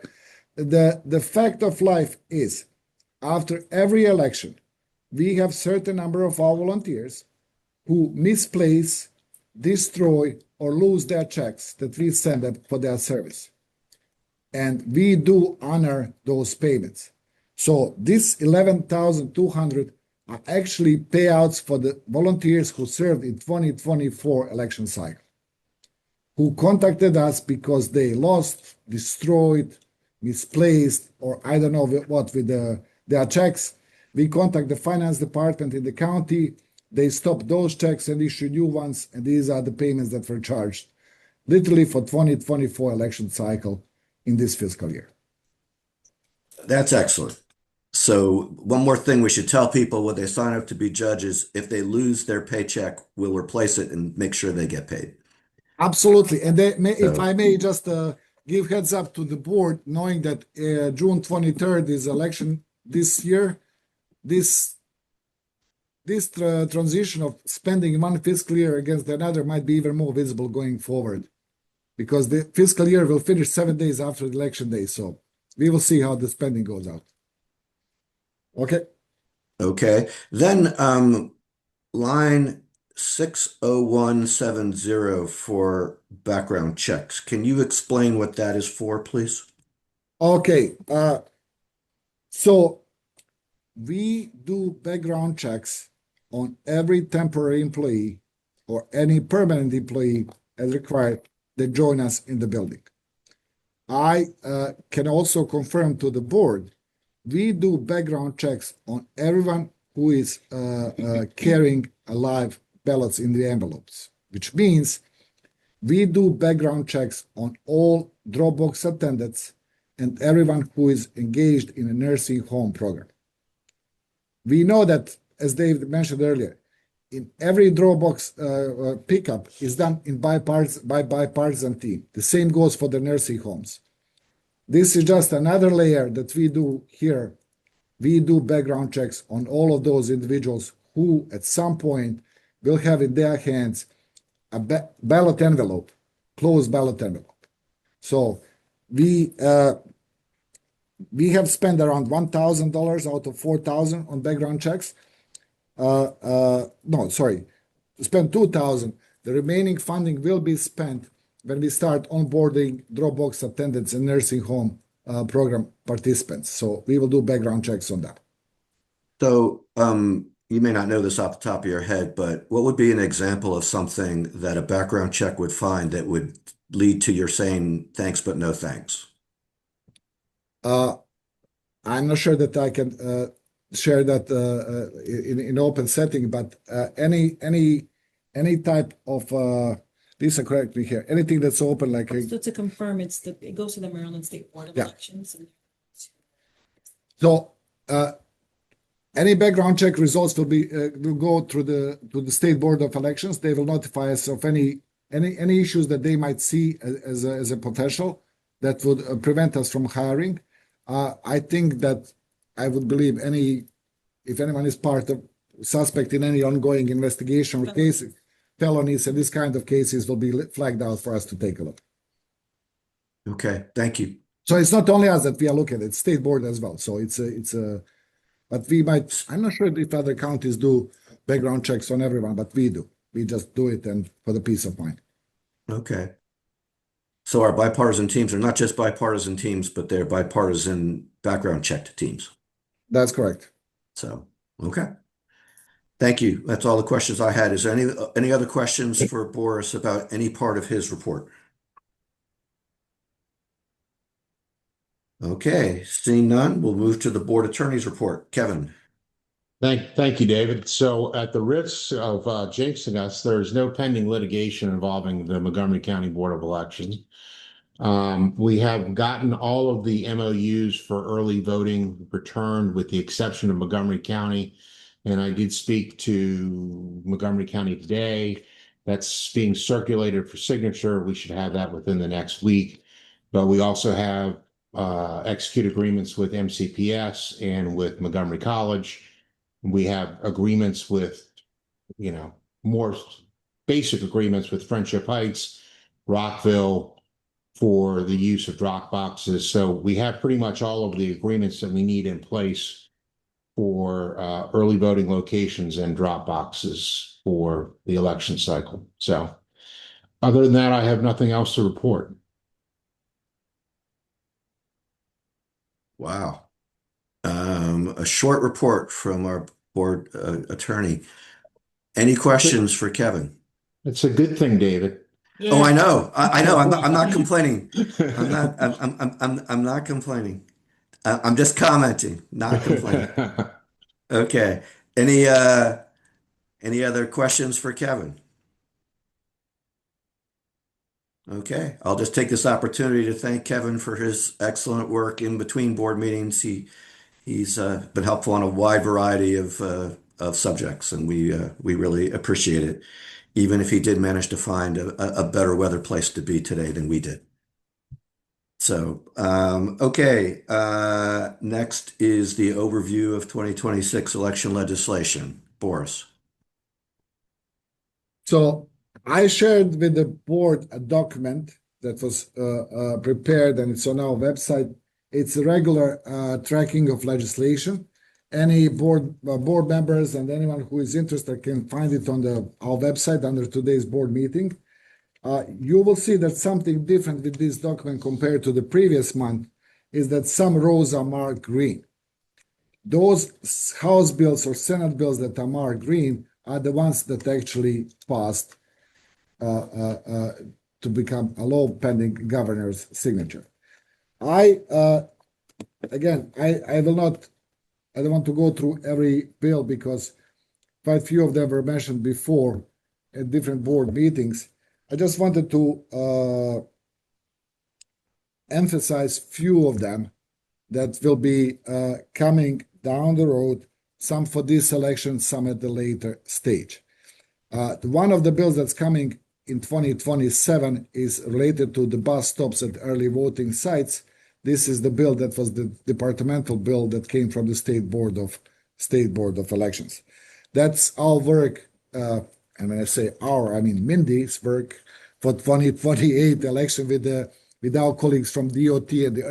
fact of life is after every election, we have certain number of our volunteers who misplace, destroy, or lose their checks that we send them for their service. And we do honor those payments. So this 11,200 are actually payouts for the volunteers who served in 2024 election cycle, who contacted us because they lost, destroyed, misplaced, or I don't know what with their checks. We contact the finance department in the county. They stopped those checks and issued new ones, and these are the payments that were charged literally for 2024 election cycle in this fiscal year. That's excellent. So one more thing we should tell people when they sign up to be judges, if they lose their paycheck, we'll replace it and make sure they get paid. Absolutely. And if So I may just give heads up to the board, knowing that June 23rd is election this year, this transition of spending one fiscal year against another might be even more visible going forward because the fiscal year will finish 7 days after the election day. So we will see how the spending goes out. Okay. okay. Then line 60170 for background checks. Can you explain what that is for, please? Okay. So we do background checks on every temporary employee or any permanent employee as required that join us in the building. I can also confirm to the board, we do background checks on everyone who is carrying live ballots in the envelopes, which means we do background checks on all Dropbox attendants and everyone who is engaged in a nursing home program. We know that, as Dave mentioned earlier, in every Dropbox pickup is done by bipartisan team. The same goes for the nursing homes. This is just another layer that we do here. We do background checks on all of those individuals who at some point will have in their hands a ballot envelope, closed ballot envelope. So we have spent around $1,000 out of $4,000 on background checks. No, sorry, spent $2,000. The remaining funding will be spent when we start onboarding Dropbox attendants and nursing home program participants. So we will do background checks on that. So you may not know this off the top of your head, but what would be an example of something that a background check would find that would lead to your saying thanks, but no thanks? I'm not sure that I can share that in open setting, but any type of Lisa, correct me here. Anything that's open, like So to confirm, it goes to the Maryland State Board of Yeah. Elections. so. Any background check results will go to the State Board of Elections. They will notify us of any issues that they might see as a potential that would prevent us from hiring. I think that I would believe if anyone is part of suspect in any ongoing investigation or cases, felonies and this kind of cases will be flagged out for us to take a look. Okay, thank you. So it's not only us that we are looking at; it's State Board as well. So but we might, I'm not sure if other counties do background checks on everyone, but we do. We just do it and for the peace of mind. Okay. So our bipartisan teams are not just bipartisan teams, but they're bipartisan background checked teams. That's correct. So, okay. Thank you. That's all the questions I had. Is there any other questions for Boris about any part of his report? Okay, seeing none, we'll move to the board attorney's report. Kevin. Thank you, David. So at the risk of jinxing us, there is no pending litigation involving the Montgomery County Board of Elections. We have gotten all of the MOUs for early voting returned with the exception of Montgomery County. And I did speak to Montgomery County today. That's being circulated for signature. We should have that within the next week. But we also have execute agreements with MCPS and with Montgomery College. We have agreements with, more basic agreements with Friendship Heights, Rockville for the use of drop boxes. So we have pretty much all of the agreements that we need in place for early voting locations and drop boxes for the election cycle. So other than that, I have nothing else to report. Wow. A short report from our board attorney. Any questions for Kevin? It's a good thing, David. Oh, I know. I know. I'm not complaining. I'm not complaining. I'm just commenting, not complaining. Okay. Any other questions for Kevin? Okay. I'll just take this opportunity to thank Kevin for his excellent work in between board meetings. He's been helpful on a wide variety of subjects, and we really appreciate it, even if he did manage to find a better weather place to be today than we did. So, okay. Next is the overview of 2026 election legislation. Boris. So I shared with the board a document that was prepared and it's on our website. It's a regular tracking of legislation. Any board members and anyone who is interested can find it on our website under today's board meeting. You will see that something different with this document compared to the previous month is that some rows are marked green. those House bills or Senate bills that are marked green are the ones that actually passed to become a law pending governor's signature. I will not. I don't want to go through every bill because quite a few of them were mentioned before at different board meetings. I just wanted to emphasize few of them that will be coming down the road, some for this election, some at the later stage. One of the bills that's coming in 2027 is related to the bus stops at early voting sites. This is the bill that was the departmental bill that came from the State Board of Elections. That's our work, and when I say our, I mean Mindy's work for 2028 election with our colleagues from DOT and the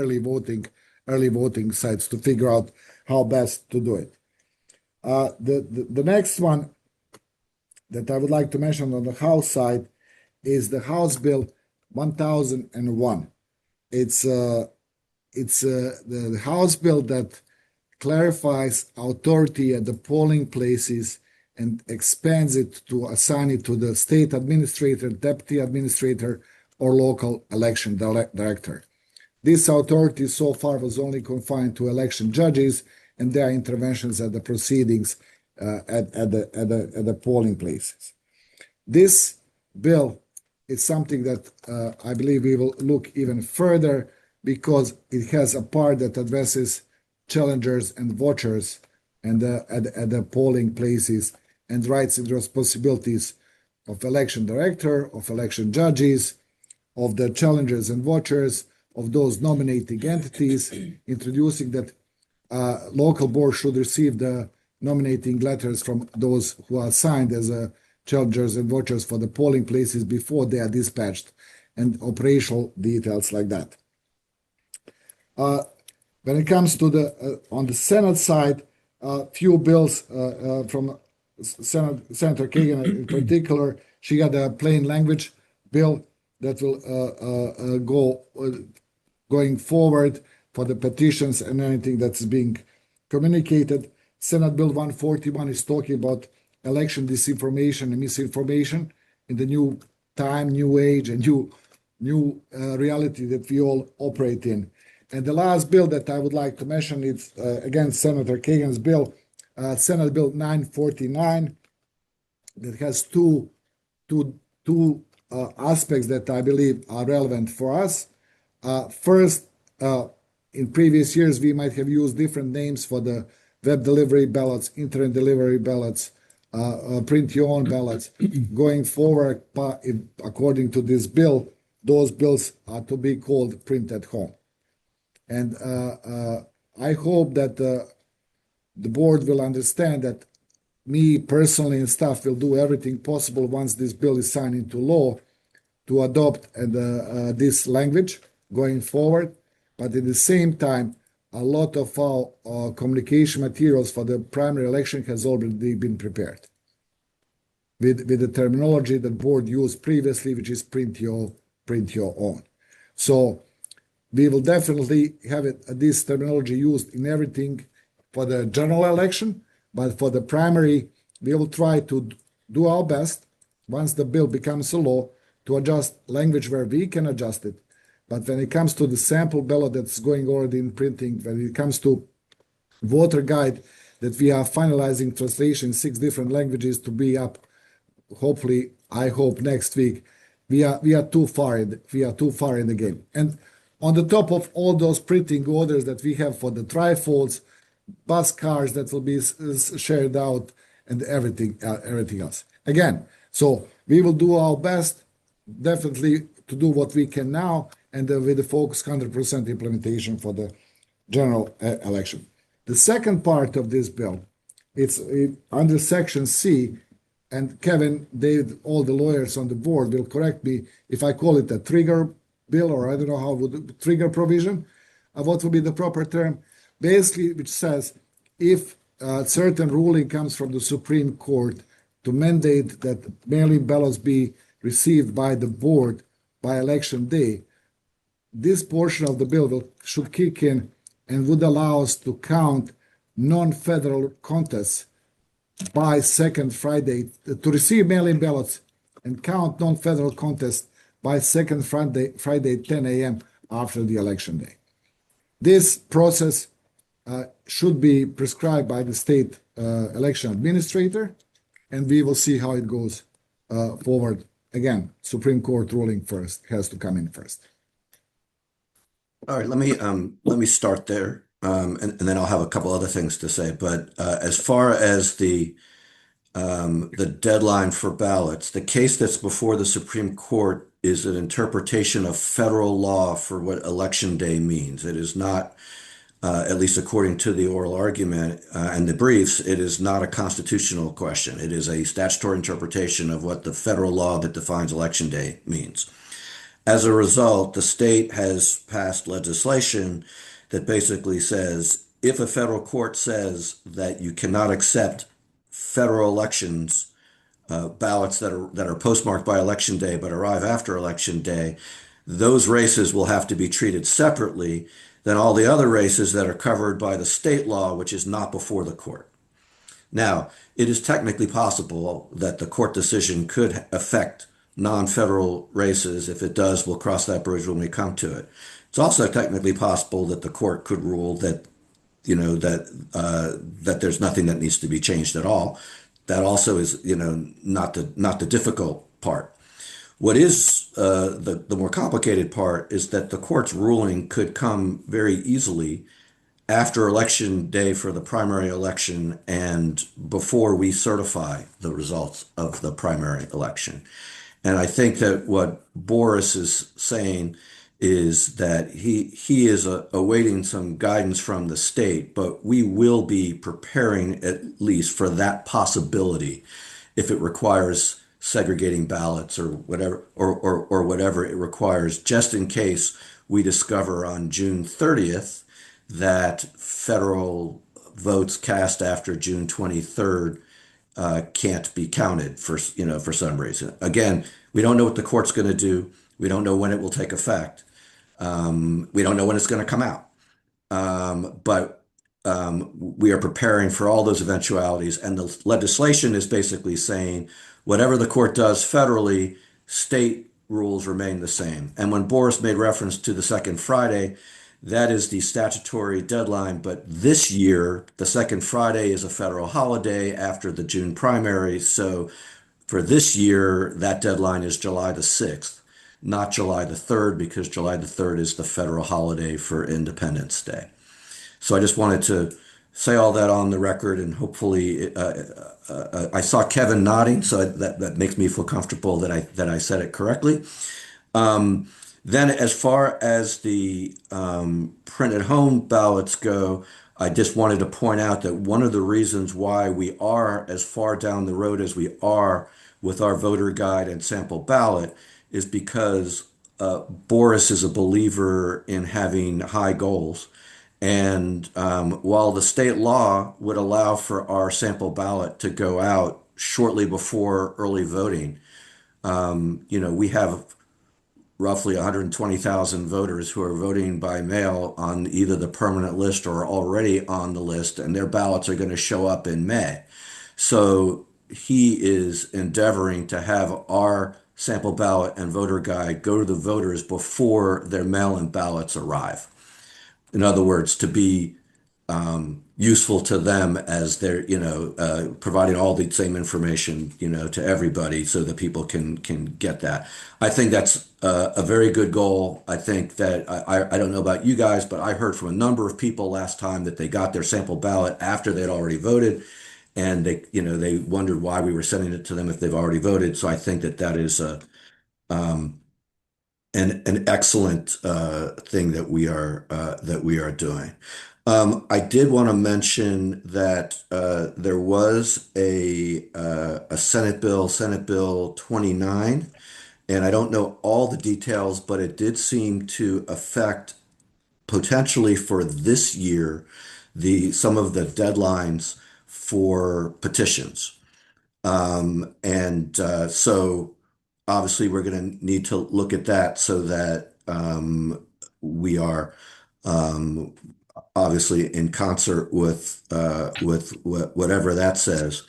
early voting sites to figure out how best to do it. The next one that I would like to mention on the House side is the House Bill 1001. It's the House bill that clarifies authority at the polling places and expands it to assign it to the state administrator, deputy administrator, or local election director. This authority so far was only confined to election judges and their interventions at the proceedings at the polling places. This bill is something that I believe we will look even further because it has a part that addresses challengers and watchers and at the polling places and rights and responsibilities of election director, of election judges, of the challengers and watchers, of those nominating entities, introducing that local board should receive the nominating letters from those who are assigned as challengers and watchers for the polling places before they are dispatched, and operational details like that. When it comes to on the Senate side, few bills from Senator Kagan in particular, she got a plain language bill that will going forward for the petitions and anything that's being communicated. Senate Bill 141 is talking about election disinformation and misinformation in the new time, new age, and new reality that we all operate in. And the last bill that I would like to mention is again Senator Kagan's bill, Senate Bill 949, that has two aspects that I believe are relevant for us. First, in previous years, we might have used different names for the web delivery ballots, internet delivery ballots, print your own ballots. Going forward, according to this bill, those bills are to be called print at home. And I hope that the board will understand that me personally and staff will do everything possible once this bill is signed into law to adopt this language going forward. But at the same time, a lot of our communication materials for the primary election has already been prepared with the terminology that board used previously, which is print your own. So we will definitely have this terminology used in everything for the general election, but for the primary, we will try to do our best once the bill becomes a law to adjust language where we can adjust it. But when it comes to the sample ballot that's going already in printing, when it comes to voter guide that we are finalizing translation in 6 different languages to be up, hopefully, I hope next week, we are too far in the game. And on the top of all those printing orders that we have for the trifolds, bus cars that will be shared out, and everything else. Again, so we will do our best, definitely, to do what we can now, and with the focus 100% implementation for the general election. The second part of this bill, it's under Section C, and Kevin, Dave, all the lawyers on the board will correct me if I call it a trigger bill, or I don't know how would trigger provision. What would be the proper term? Basically, which says if a certain ruling comes from the Supreme Court to mandate that mail-in ballots be received by the board by election day, this portion of the bill should kick in and would allow us to count non-federal contests by second Friday, to receive mail-in ballots and count non-federal contests by second Friday 10 a.m. after the election day. This process should be prescribed by the state election administrator, and we will see how it goes forward. Again, Supreme Court ruling first has to come in first. All right, let me start there, and then I'll have a couple other things to say. But as far as the deadline for ballots, the case that's before the Supreme Court is an interpretation of federal law for what election day means. It is not, at least according to the oral argument and the briefs, it is not a constitutional question. It is a statutory interpretation of what the federal law that defines election day means. As a result, the state has passed legislation that basically says if a federal court says that you cannot accept federal elections ballots that are postmarked by election day but arrive after election day, those races will have to be treated separately than all the other races that are covered by the state law, which is not before the court. Now, it is technically possible that the court decision could affect non-federal races. If it does, we'll cross that bridge when we come to it. It's also technically possible that the court could rule that, that there's nothing that needs to be changed at all. That also is, not the difficult part. What is the more complicated part is that the court's ruling could come very easily after election day for the primary election and before we certify the results of the primary election. And I think that what Boris is saying is that he is awaiting some guidance from the state, but we will be preparing at least for that possibility if it requires segregating ballots or whatever or whatever it requires, just in case we discover on June 30th that federal votes cast after June 23rd can't be counted for some reason. Again, we don't know what the court's going to do. We don't know when it will take effect. We don't know when it's going to come out. But we are preparing for all those eventualities. And the legislation is basically saying whatever the court does federally, state rules remain the same. And when Boris made reference to the second Friday, that is the statutory deadline. But this year, the second Friday is a federal holiday after the June primary. So for this year, that deadline is July the 6th, not July the 3rd, because July the 3rd is the federal holiday for Independence Day. So I just wanted to say all that on the record, and hopefully, I saw Kevin nodding, so that makes me feel comfortable that I said it correctly. Then, as far as the printed home ballots go, I just wanted to point out that one of the reasons why we are as far down the road as we are with our voter guide and sample ballot is because Boris is a believer in having high goals. And while the state law would allow for our sample ballot to go out shortly before early voting, we have roughly 120,000 voters who are voting by mail on either the permanent list or already on the list, and their ballots are going to show up in May. So he is endeavoring to have our sample ballot and voter guide go to the voters before their mail-in ballots arrive. In other words, to be useful to them as they're, providing all the same information, to everybody so that people can get that. I think that's a very good goal. I think that I don't know about you guys, but I heard from a number of people last time that they got their sample ballot after they'd already voted, and they wondered why we were sending it to them if they've already voted. So I think that is an excellent thing that we are doing. I did want to mention that there was a Senate Bill 29, and I don't know all the details, but it did seem to affect potentially for this year some of the deadlines for petitions. So obviously we're going to need to look at that so that we are obviously in concert with whatever that says.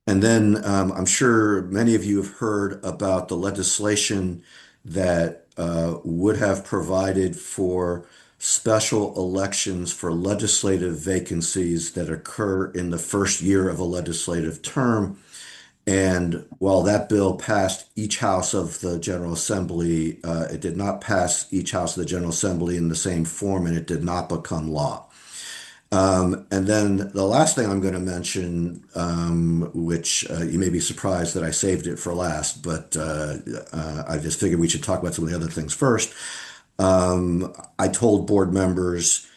And then I'm sure many of you have heard about the legislation that would have provided for special elections for legislative vacancies that occur in the first year of a legislative term. And while that bill passed each house of the General Assembly, it did not pass each house of the General Assembly in the same form, and it did not become law. And then the last thing I'm going to mention, which you may be surprised that I saved it for last, but I just figured we should talk about some of the other things first. I told board members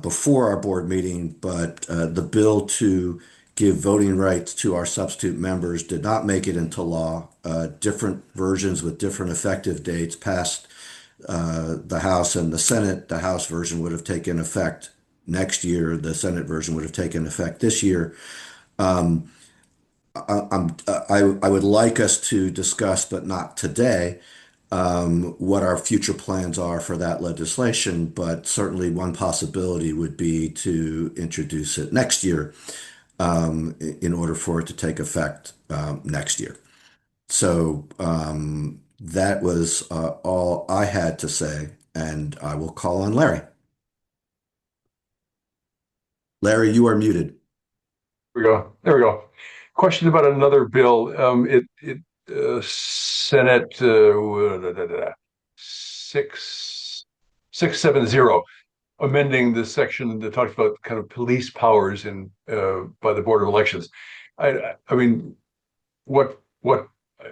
before our board meeting, but the bill to give voting rights to our substitute members did not make it into law. Different versions with different effective dates passed the House and the Senate. The House version would have taken effect next year. The Senate version would have taken effect this year. I would like us to discuss, but not today, what our future plans are for that legislation. But certainly one possibility would be to introduce it next year in order for it to take effect next year. So that was all I had to say, and I will call on Larry. Larry, you are muted. We go. There we go. Question about another bill. Senate 6670, amending the section that talks about kind of police powers in by the Board of Elections. I mean, what I'm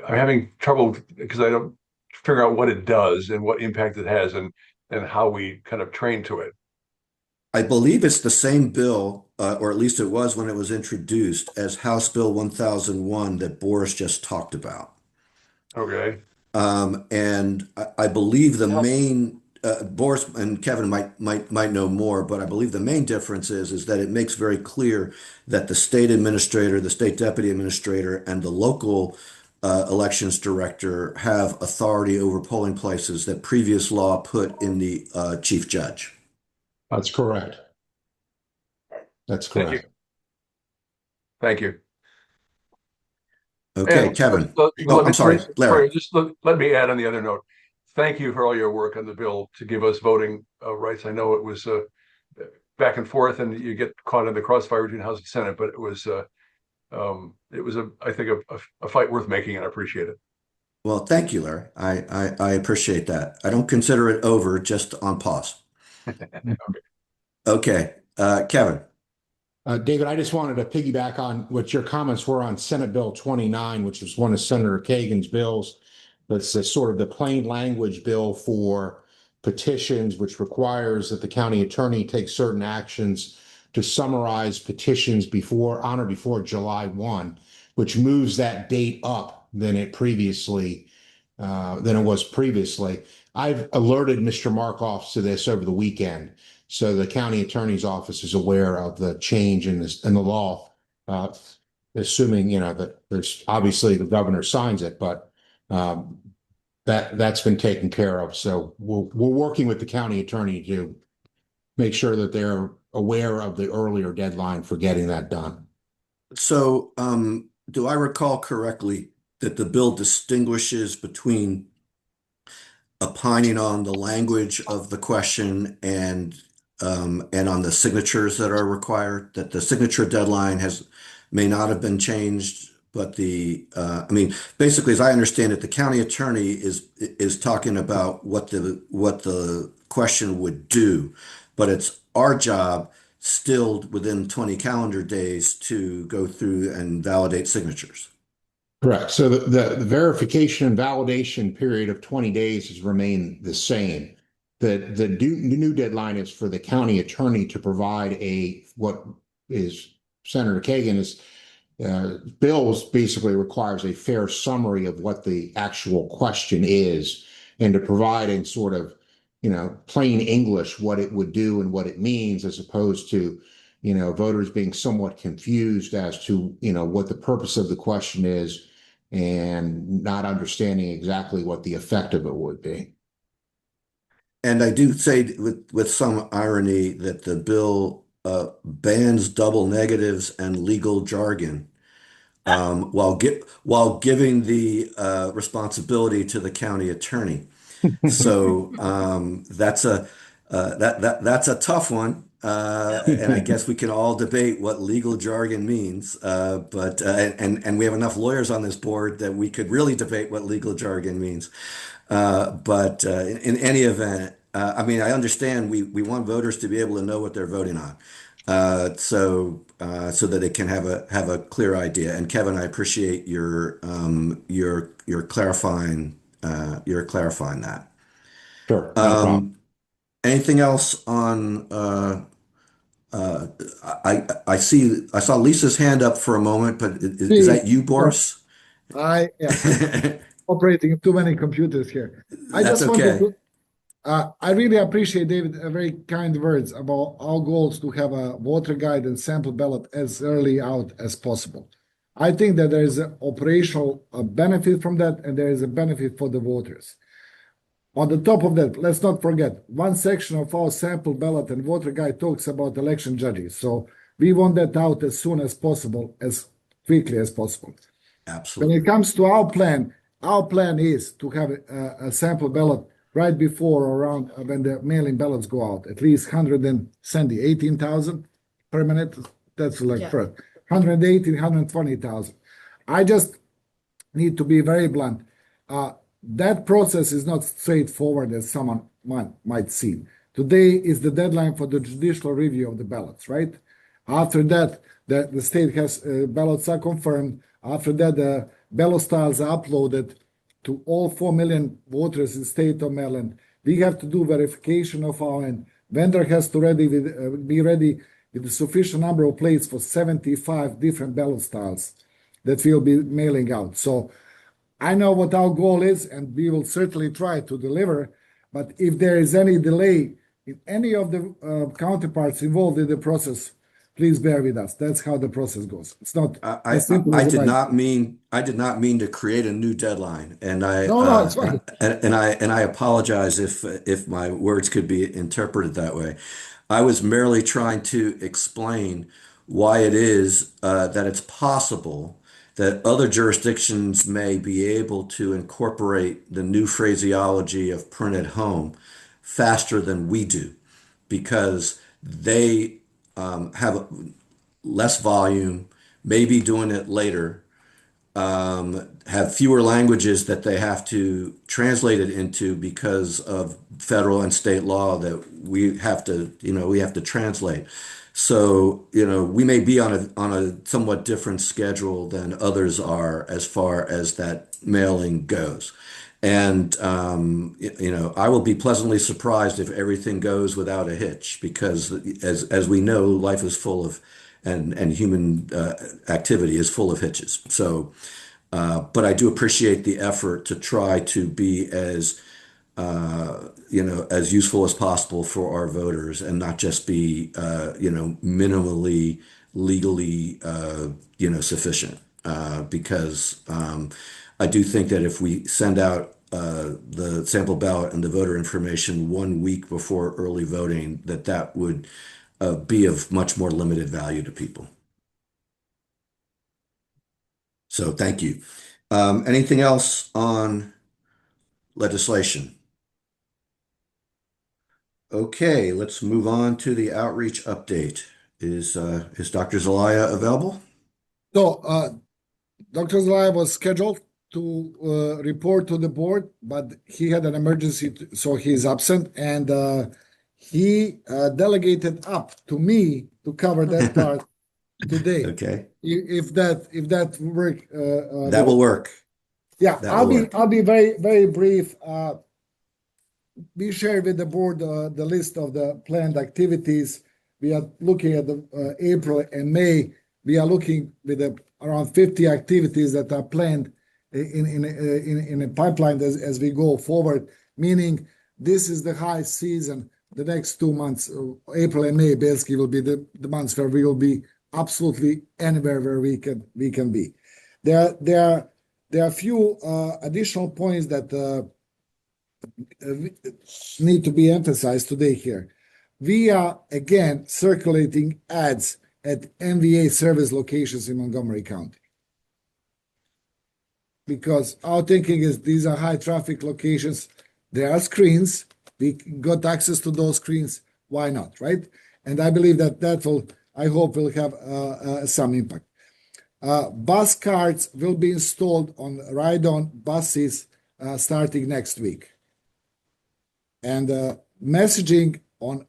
having trouble because I don't figure out what it does and what impact it has and how we kind of train to it. I believe it's the same bill, or at least it was when it was introduced, as House Bill 1001 that Boris just talked about. Okay. And I believe the main Boris and Kevin might know more, but I believe the main difference is that it makes very clear that the state administrator, the state deputy administrator, and the local elections director have authority over polling places that previous law put in the chief judge. That's correct. That's Thank you. correct. Thank you. Okay, And Kevin. let Oh, me- I'm sorry, Larry. Just let me add on the other note. Thank you for all your work on the bill to give us voting rights. I know it was back and forth, and you get caught in the crossfire between House and Senate, but it was I think a fight worth making, and I appreciate it. Well, thank you, Larry. I appreciate that. I don't consider it over, just on pause. Okay, Kevin. David, I just wanted to piggyback on what your comments were on Senate Bill 29, which was one of Senator Kagan's bills. That's a sort of the plain language bill for petitions, which requires that the county attorney take certain actions to summarize petitions on or before July 1, which moves that date up than it was previously. I've alerted Mr. Markoff to this over the weekend, so the county attorney's office is aware of the change in the law, assuming that there's obviously the governor signs it, but that's been taken care of. So we're working with the county attorney to make sure that they're aware of the earlier deadline for getting that done. So, do I recall correctly that the bill distinguishes between opining on the language of the question and on the signatures that are required? That the signature deadline may not have been changed, but basically, as I understand it, the county attorney is talking about what the question would do, but it's our job still within 20 calendar days to go through and validate signatures. Correct. So the verification and validation period of 20 days has remained the same. The new deadline is for the county attorney to provide what is Senator Kagan bills basically requires a fair summary of what the actual question is, and to provide in sort of plain English what it would do and what it means, as opposed to voters being somewhat confused as to what the purpose of the question is and not understanding exactly what the effect of it would be. And I do say with some irony that the bill bans double negatives and legal jargon, while giving the responsibility to the county attorney. So that's a tough one, and I guess we can all debate what legal jargon means. But and we have enough lawyers on this board that we could really debate what legal jargon means. But in any event, I mean, I understand we want voters to be able to know what they're voting on, so that they can have a clear idea. And Kevin, I appreciate your clarifying that. Sure, no problem. Anything else on? I saw Lisa's hand up for a moment, but is that you, Boris? Yeah, operating too many computers here. I That's just wanted okay. to, I really appreciate David, very kind words about our goals to have a voter guide and sample ballot as early out as possible. I think that there is an operational benefit from that, and there is a benefit for the voters. On the top of that, let's not forget, one section of our sample ballot and voter guide talks about election judges. So we want that out as soon as possible, as quickly as possible. When Absolutely. it comes to our plan is to have a sample ballot right before or around when the mail-in ballots go out, at least 18,000 per minute. That's like Yeah. first, 118, 120,000. I just need to be very blunt. That process is not straightforward as someone might see. Today is the deadline for the judicial review of the ballots, right? After that, the state has ballots are confirmed. After that, the ballot styles are uploaded to all 4 million voters in state of Maryland. We have to do verification of our end. Vendor has to be ready with a sufficient number of plates for 75 different ballot styles that we'll be mailing out. So I know what our goal is, and we will certainly try to deliver. But if there is any delay in any of the counterparts involved in the process, please bear with us. That's how the process goes. It's not as simple I as it did might. not mean to create a new deadline, and No, it's fine. I apologize if my words could be interpreted that way. I was merely trying to explain why it is that it's possible that other jurisdictions may be able to incorporate the new phraseology of print at home faster than we do, because they have less volume, maybe doing it later, have fewer languages that they have to translate it into because of federal and state law that we have to translate. So, we may be on a somewhat different schedule than others are as far as that mailing goes. And I will be pleasantly surprised if everything goes without a hitch, because as we know, life is full of and human activity is full of hitches. So, but I do appreciate the effort to try to be as useful as possible for our voters, and not just be minimally legally sufficient. Because I do think that if we send out the sample ballot and the voter information 1 week before early voting, that would be of much more limited value to people. So thank you. Anything else on legislation? Okay, let's move on to the outreach update. Is Dr. Zelaya available? So, Dr. Zelaya was scheduled to report to the board, but he had an emergency, so he's absent, and he delegated up to me to cover that part today. Okay, If that work, that will work. yeah, That will work. I'll be very very brief. We shared with the board the list of the planned activities. We are looking at the April and May. We are looking with around 50 activities that are planned in a pipeline as we go forward. Meaning, this is the high season. The next 2 months, April and May, basically will be the months where we will be absolutely anywhere where we can be. There are a few additional points that need to be emphasized today here. We are again circulating ads at MVA service locations in Montgomery County. Because our thinking is these are high traffic locations. There are screens. We got access to those screens. Why not, right? And I believe that will, I hope, will have some impact. Bus cards will be installed on ride-on buses starting next week. And messaging on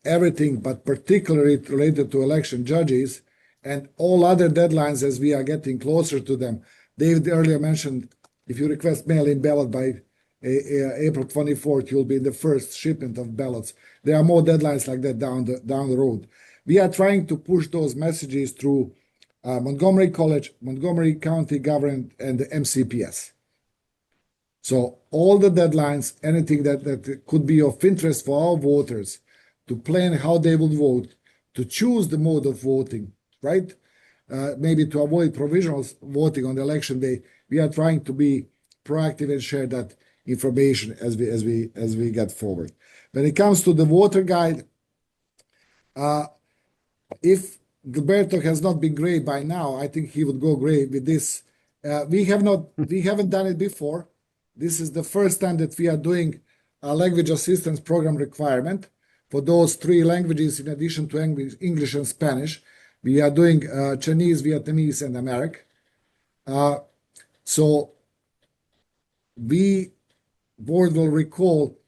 everything, but particularly related to election judges and all other deadlines as we are getting closer to them. David earlier mentioned if you request mail-in ballot by April 24th, you'll be in the first shipment of ballots. There are more deadlines like that down the road. We are trying to push those messages through Montgomery College, Montgomery County Government, and the MCPS. So all the deadlines, anything that could be of interest for our voters to plan how they will vote, to choose the mode of voting, right? Maybe to avoid provisional voting on the election day, we are trying to be proactive and share that information as we get forward. When it comes to the voter guide, if Gilberto has not been gray by now, I think he would go gray with this. We haven't done it before. This is the first time that we are doing a language assistance program requirement for those 3 languages in addition to English and Spanish. We are doing Chinese, Vietnamese, and Amharic. So board will recall,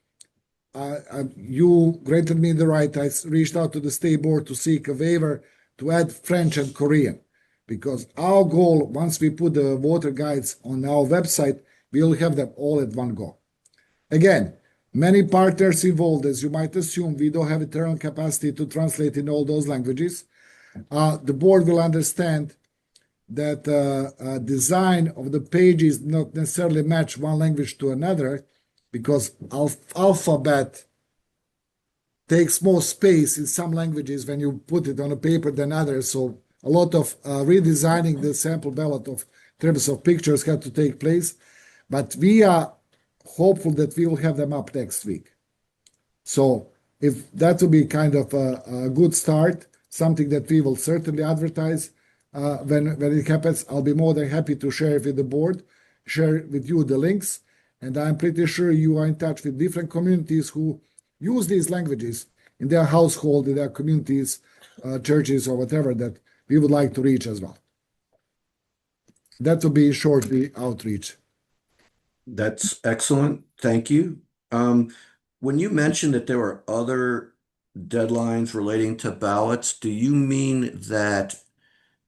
you granted me the right. I reached out to the state board to seek a waiver to add French and Korean, because our goal, once we put the voter guides on our website, we'll have them all at one go. Again, many partners involved, as you might assume, we don't have internal capacity to translate in all those languages. The board will understand that design of the pages not necessarily match one language to another, because alphabet takes more space in some languages when you put it on a paper than others. So a lot of redesigning the sample ballot of terms of pictures had to take place. But we are hopeful that we will have them up next week. So if that will be kind of a good start, something that we will certainly advertise when it happens, I'll be more than happy to share it with the board, share with you the links. And I'm pretty sure you are in touch with different communities who use these languages in their household, in their communities, churches, or whatever that we would like to reach as well. That will be shortly outreach. That's excellent. Thank you. When you mentioned that there were other deadlines relating to ballots, do you mean that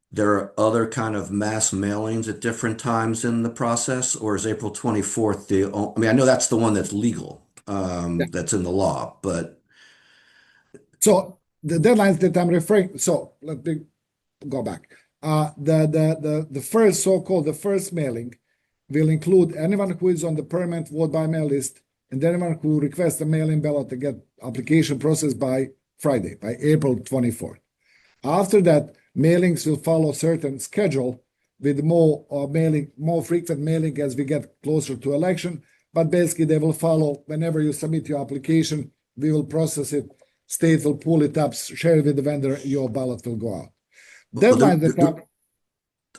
there are other kind of mass mailings at different times in the process, or is April 24th I mean, I know that's the one that's legal, that's in the law, but. So the deadlines that I'm referring, so let me go back. The first so-called, the first mailing will include anyone who is on the permanent vote by mail list and anyone who requests a mail-in ballot to get application processed by Friday, by April 24th. After that, mailings will follow certain schedule with more frequent mailing as we get closer to election. But basically, they will follow whenever you submit your application, we will process it. State will pull it up, share it with the vendor, your ballot will go out. Deadline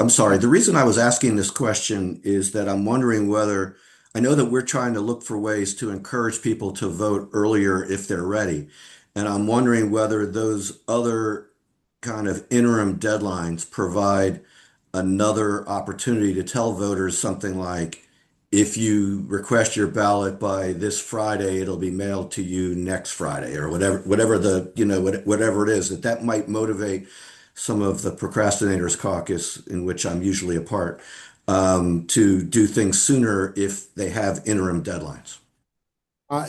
I'm sorry. The reason I was asking this question is that I'm wondering whether, I know that we're trying to look for ways to encourage people to vote earlier if they're ready. And I'm wondering whether those other kind of interim deadlines provide another opportunity to tell voters something like, if you request your ballot by this Friday, it'll be mailed to you next Friday, or whatever it is, that might motivate some of the procrastinators caucus, in which I'm usually a part, to do things sooner if they have interim deadlines.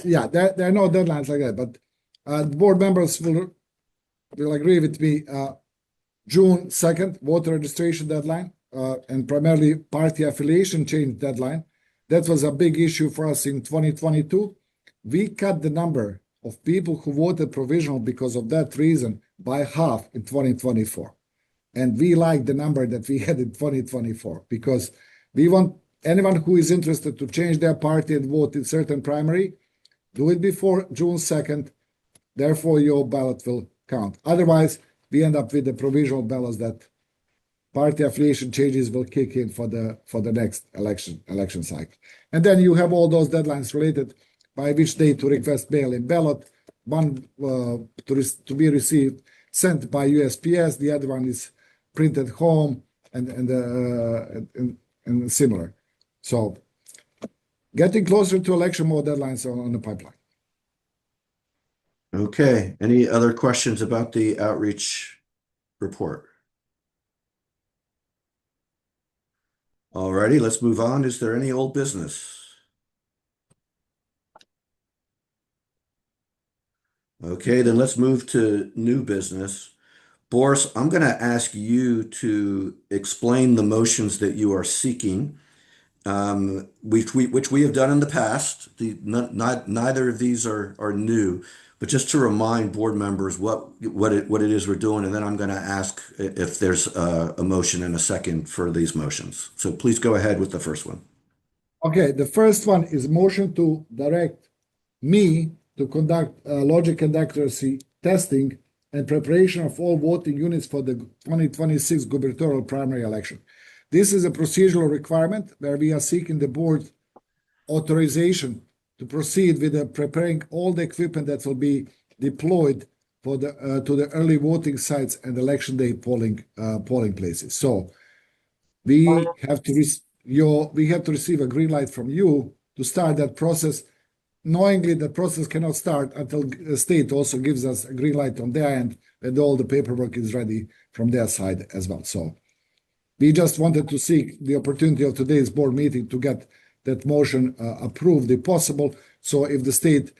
Yeah, there are no deadlines like that, but the board members will agree with me. June 2nd, voter registration deadline, and primarily party affiliation change deadline. That was a big issue for us in 2022. We cut the number of people who voted provisional because of that reason by half in 2024. And we like the number that we had in 2024 because we want anyone who is interested to change their party and vote in certain primary, do it before June 2nd. Therefore, your ballot will count. Otherwise, we end up with the provisional ballots that party affiliation changes will kick in for the next election cycle. And then you have all those deadlines related by which day to request mail-in ballot, one to be received sent by USPS, the other one is printed home and similar. So getting closer to election, more deadlines on the pipeline. Okay, any other questions about the outreach report? All righty, let's move on. Is there any old business? Okay, then let's move to new business. Boris, I'm going to ask you to explain the motions that you are seeking, which we have done in the past. Neither of these are new, but just to remind board members what it is we're doing, and then I'm going to ask if there's a motion and a second for these motions. So please go ahead with the first one. Okay, the first one is motion to direct me to conduct logic and accuracy testing and preparation of all voting units for the 2026 gubernatorial primary election. This is a procedural requirement where we are seeking the board authorization to proceed with preparing all the equipment that will be deployed for to the early voting sites and election day polling places. So we have to receive a green light from you to start that process, knowingly the process cannot start until the state also gives us a green light on their end and all the paperwork is ready from their side as well. So we just wanted to seek the opportunity of today's board meeting to get that motion approved if possible. So if the state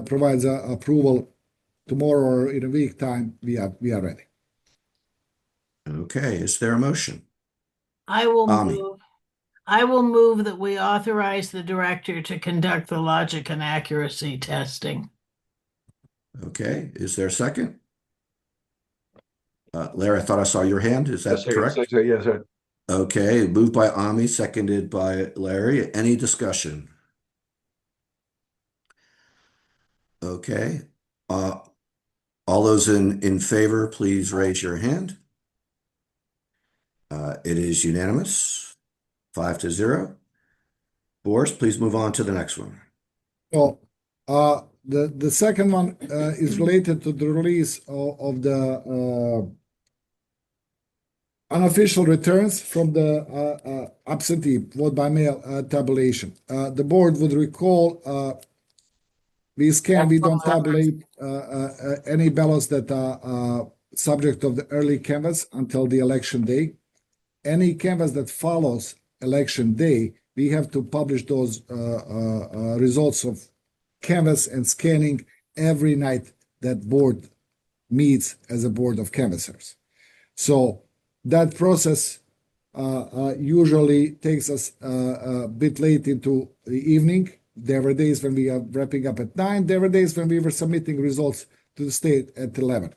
provides approval tomorrow or in a week time, we are ready. Okay, is there a motion? I will Ami. move. I will move that we authorize the director to conduct the logic and accuracy testing. Okay, is there a second? Larry, I thought I saw your hand. Is that correct? Yes, sir. Okay, moved by Ami, seconded by Larry. Any discussion? Okay. All those in favor, please raise your hand. It is unanimous, 5-0. Boris, please move on to the next one. So the second one is related to the release of the unofficial returns from the absentee vote by mail tabulation. The board would recall we don't tabulate any ballots that are subject of the early canvass until the election day. Any canvass that follows election day, we have to publish those results of canvass and scanning every night that board meets as a board of canvassers. So that process usually takes us a bit late into the evening. There were days when we are wrapping up at 9. There were days when we were submitting results to the state at 11.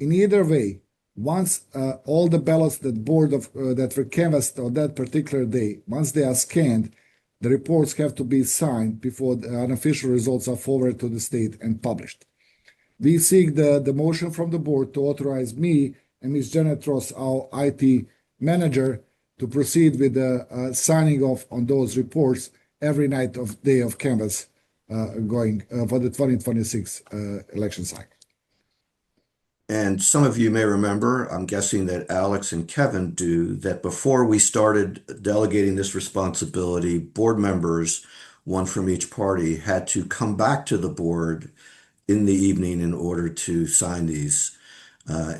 In either way, once all the ballots that were canvassed on that particular day, once they are scanned, the reports have to be signed before the unofficial results are forwarded to the state and published. We seek the motion from the board to authorize me and Ms. Janet Ross, our IT manager, to proceed with the signing off on those reports every night of day of canvass going for the 2026 election cycle. And some of you may remember, I'm guessing that Alex and Kevin do, that before we started delegating this responsibility, board members, one from each party, had to come back to the board in the evening in order to sign these.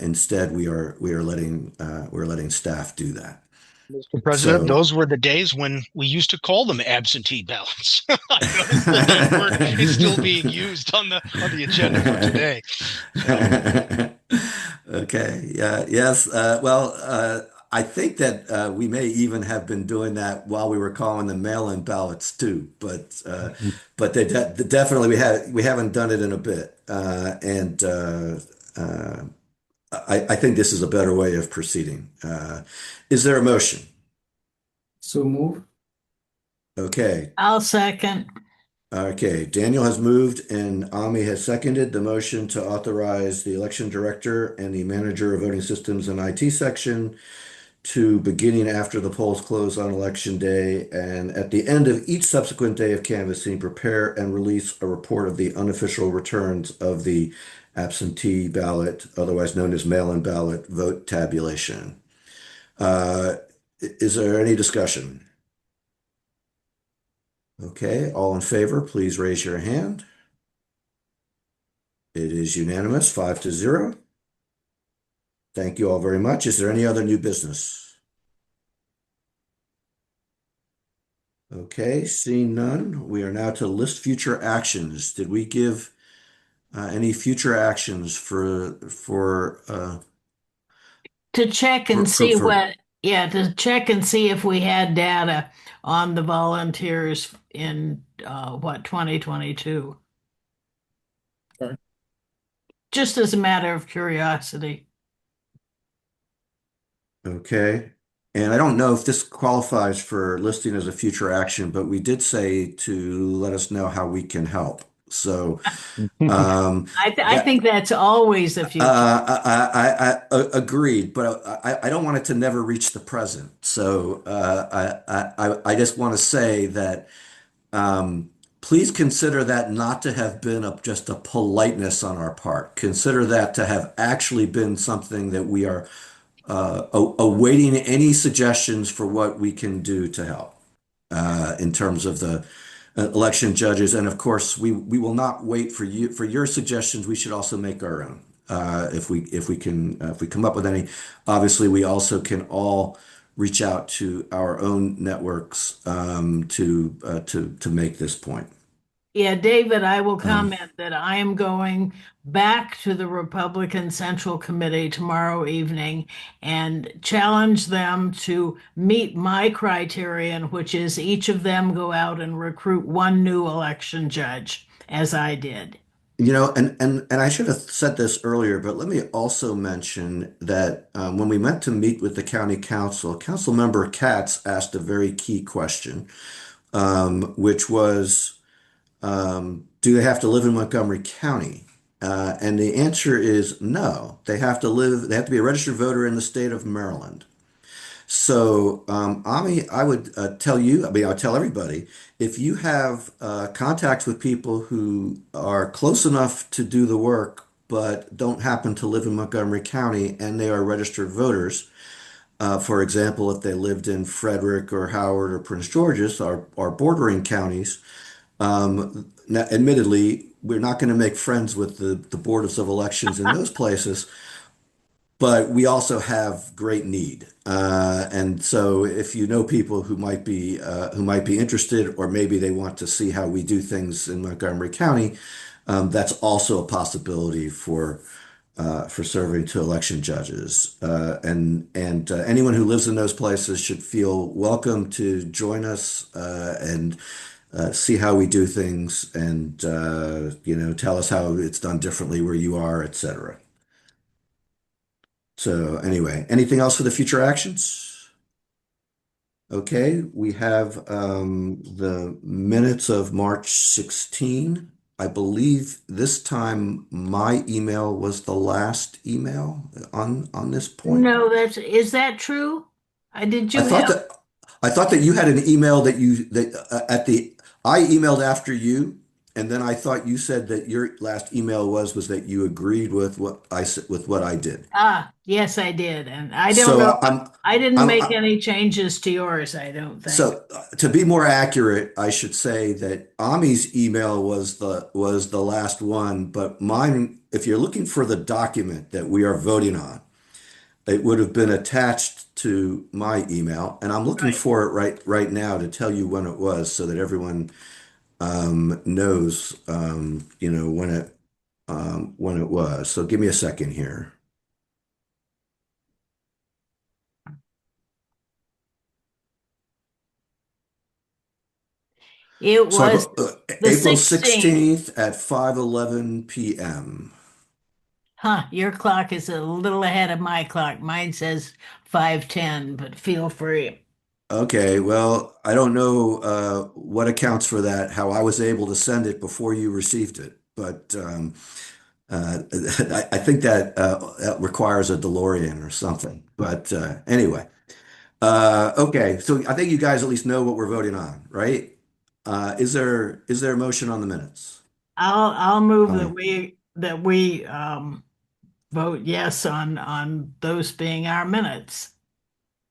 Instead, we're letting staff do that. Mr. President, So- those were the days when we used to call them absentee ballots. I noticed that that word is still being used on the agenda for today. Okay. Yes. Well, I think that we may even have been doing that while we were calling them mail-in ballots too. But definitely we haven't done it in a bit. I think this is a better way of proceeding. Is there a motion? So move. Okay. I'll second. Okay. Daniel has moved and Ami has seconded the motion to authorize the election director and the manager of voting systems and IT section to beginning after the polls close on election day and at the end of each subsequent day of canvassing, prepare and release a report of the unofficial returns of the absentee ballot, otherwise known as mail-in ballot vote tabulation. Is there any discussion? Okay, all in favor, please raise your hand. It is unanimous, 5-0. Thank you all very much. Is there any other new business? Okay, seeing none, we are now to list future actions. Did we give any future actions To check and see what, yeah, to check and see if we had data on the volunteers in, 2022? Okay. Just as a matter of curiosity. Okay. And I don't know if this qualifies for listing as a future action, but we did say to let us know how we can help. So, um, I think that's always the future. agreed, but I don't want it to never reach the present. So, I just want to say that, please consider that not to have been just a politeness on our part. Consider that to have actually been something that we are awaiting any suggestions for what we can do to help in terms of the election judges. And of course, we will not wait for you for your suggestions. We should also make our own if we come up with any. Obviously, we also can all reach out to our own networks to make this point. Yeah, David, I will Um, comment that I am going back to the Republican Central Committee tomorrow evening and challenge them to meet my criterion, which is each of them go out and recruit one new election judge, as I did. and I should have said this earlier, but let me also mention that when we went to meet with the county council, council member Katz asked a very key question, which was, do they have to live in Montgomery County? And the answer is no. They have to be a registered voter in the state of Maryland. So, Ami, I would tell you, I mean, I would tell everybody, if you have contacts with people who are close enough to do the work, but don't happen to live in Montgomery County and they are registered voters, for example, if they lived in Frederick or Howard or Prince George's, our bordering counties, now, admittedly, we're not going to make friends with the Board of Civil Elections in those places, but we also have great need. And so if you know people who might be interested, or maybe they want to see how we do things in Montgomery County, that's also a possibility for serving to election judges. And anyone who lives in those places should feel welcome to join us and see how we do things, and tell us how it's done differently where you are, etc. So anyway, anything else for the future actions? Okay, we have the minutes of March 16. I believe this time my email was the last email on this point. No, is that true? Did I you thought have, that I thought that you had an email I emailed after you, and then I thought you said that your last email was that you agreed with what I did. yes, I did. And I don't So know, I'm I didn't I'm make any changes to yours, I don't think. so to be more accurate, I should say that Ami's email was the last one, but mine, if you're looking for the document that we are voting on, it would have been attached to my email, and I'm looking Right. for it right now to tell you when it was, so that everyone knows, when it was. So give me a second here. It So was the April 16th. 16th at 5:11 p.m. Huh, your clock is a little ahead of my clock. Mine says 5:10, but feel free. Okay, well, I don't know what accounts for that, how I was able to send it before you received it, but I think that that requires a DeLorean or something. But anyway, okay, so I think you guys at least know what we're voting on, right? Is there a motion on the minutes? I'll move Um, that we vote yes on those being our minutes.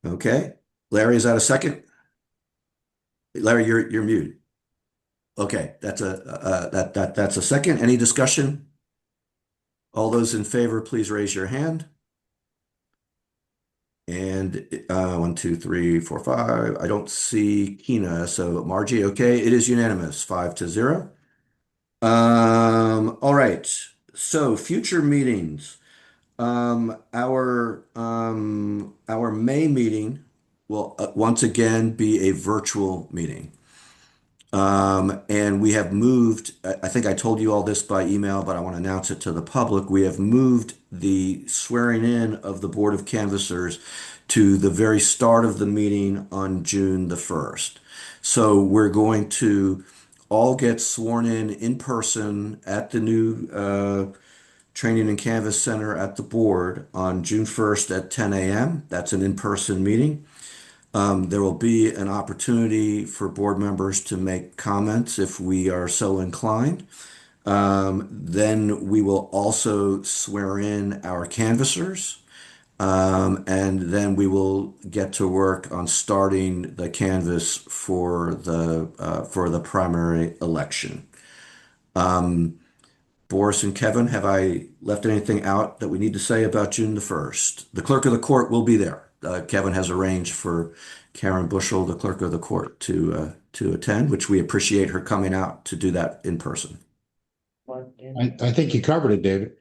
okay, Larry, is that a second? Larry, you're muted. Okay, that's a second. Any discussion? All those in favor, please raise your hand. And one, two, three, four, five. I don't see Kina. So Margie, okay, it is unanimous, 5-0. All right. So future meetings. Our May meeting will once again be a virtual meeting. And we have moved, I think I told you all this by email, but I want to announce it to the public. We have moved the swearing in of the Board of Canvassers to the very start of the meeting on June the 1st. So we're going to all get sworn in person at the new Training and Canvas Center at the board on June 1st at 10 a.m. That's an in-person meeting. There will be an opportunity for board members to make comments if we are so inclined. Then we will also swear in our canvassers, and then we will get to work on starting the canvass for the primary election. Boris and Kevin, have I left anything out that we need to say about June the 1st? The clerk of the court will be there. Kevin has arranged for Karen Bushel, the clerk of the court, to attend, which we appreciate her coming out to do that in person. I think you covered it, David.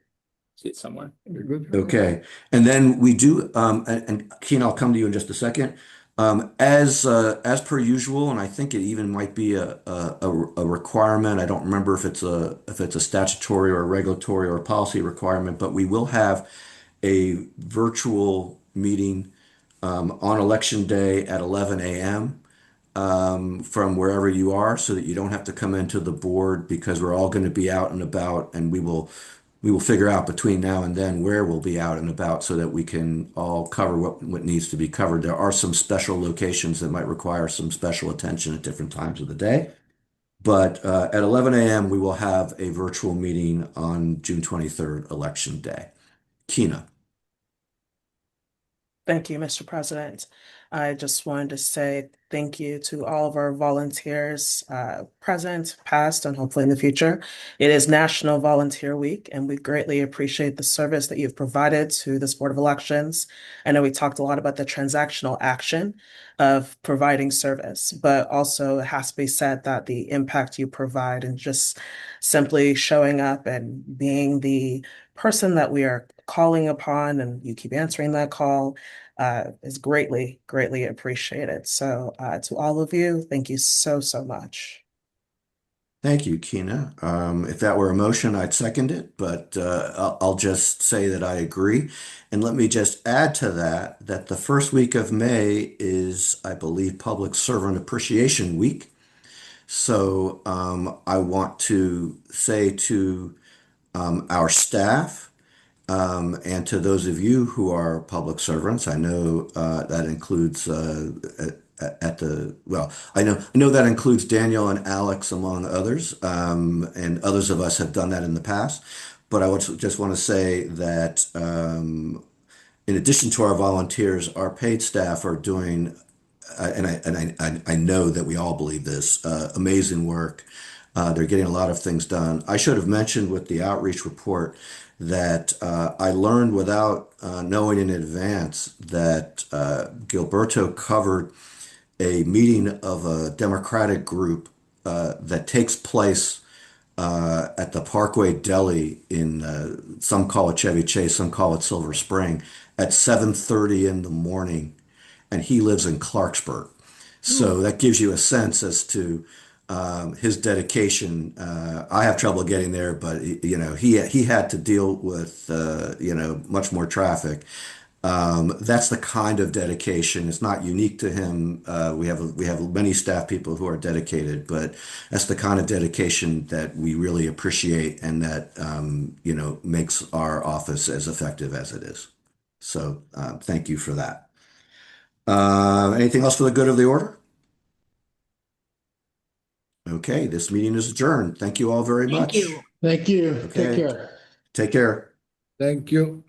See it somewhere. Very good. Okay. And then we do, and Keen, I'll come to you in just a second. As per usual, and I think it even might be a requirement. I don't remember if it's a statutory or a regulatory or a policy requirement, but we will have a virtual meeting on election day at 11 a.m. From wherever you are, so that you don't have to come into the board, because we're all going to be out and about, and we will figure out between now and then where we'll be out and about so that we can all cover what needs to be covered. There are some special locations that might require some special attention at different times of the day. But at 11 a.m., we will have a virtual meeting on June 23rd, Election Day. Kina. Thank you, Mr. President. I just wanted to say thank you to all of our volunteers, present, past, and hopefully in the future. It is National Volunteer Week, and we greatly appreciate the service that you've provided to this Board of Elections. I know we talked a lot about the transactional action of providing service, but also it has to be said that the impact you provide and just simply showing up and being the person that we are calling upon, and you keep answering that call, is greatly, greatly appreciated. So to all of you, thank you so, so much. Thank you, Kina. If that were a motion, I'd second it, but I'll just say that I agree. And let me just add to that the first week of May is, I believe, Public Servant Appreciation Week. So I want to say to our staff, and to those of you who are public servants, I know that includes I know that includes Daniel and Alex among others, and others of us have done that in the past. But just want to say that in addition to our volunteers, our paid staff are doing, I know that we all believe this, amazing work. They're getting a lot of things done. I should have mentioned with the outreach report that I learned without knowing in advance that Gilberto covered a meeting of a Democratic group that takes place at the Parkway Deli in some call it Chevy Chase, some call it Silver Spring, at 7:30 in the morning, and he lives in Clarksburg. So that gives you a sense as to his dedication. I have trouble getting there, but he had to deal with much more traffic. That's the kind of dedication. It's not unique to him. We have many staff people who are dedicated, but that's the kind of dedication that we really appreciate and that makes our office as effective as it is. So thank you for that. Anything else for the good of the order? Okay, this meeting is adjourned. Thank you all very Thank much. you. Thank you. Take Okay. care. Take care. Thank you.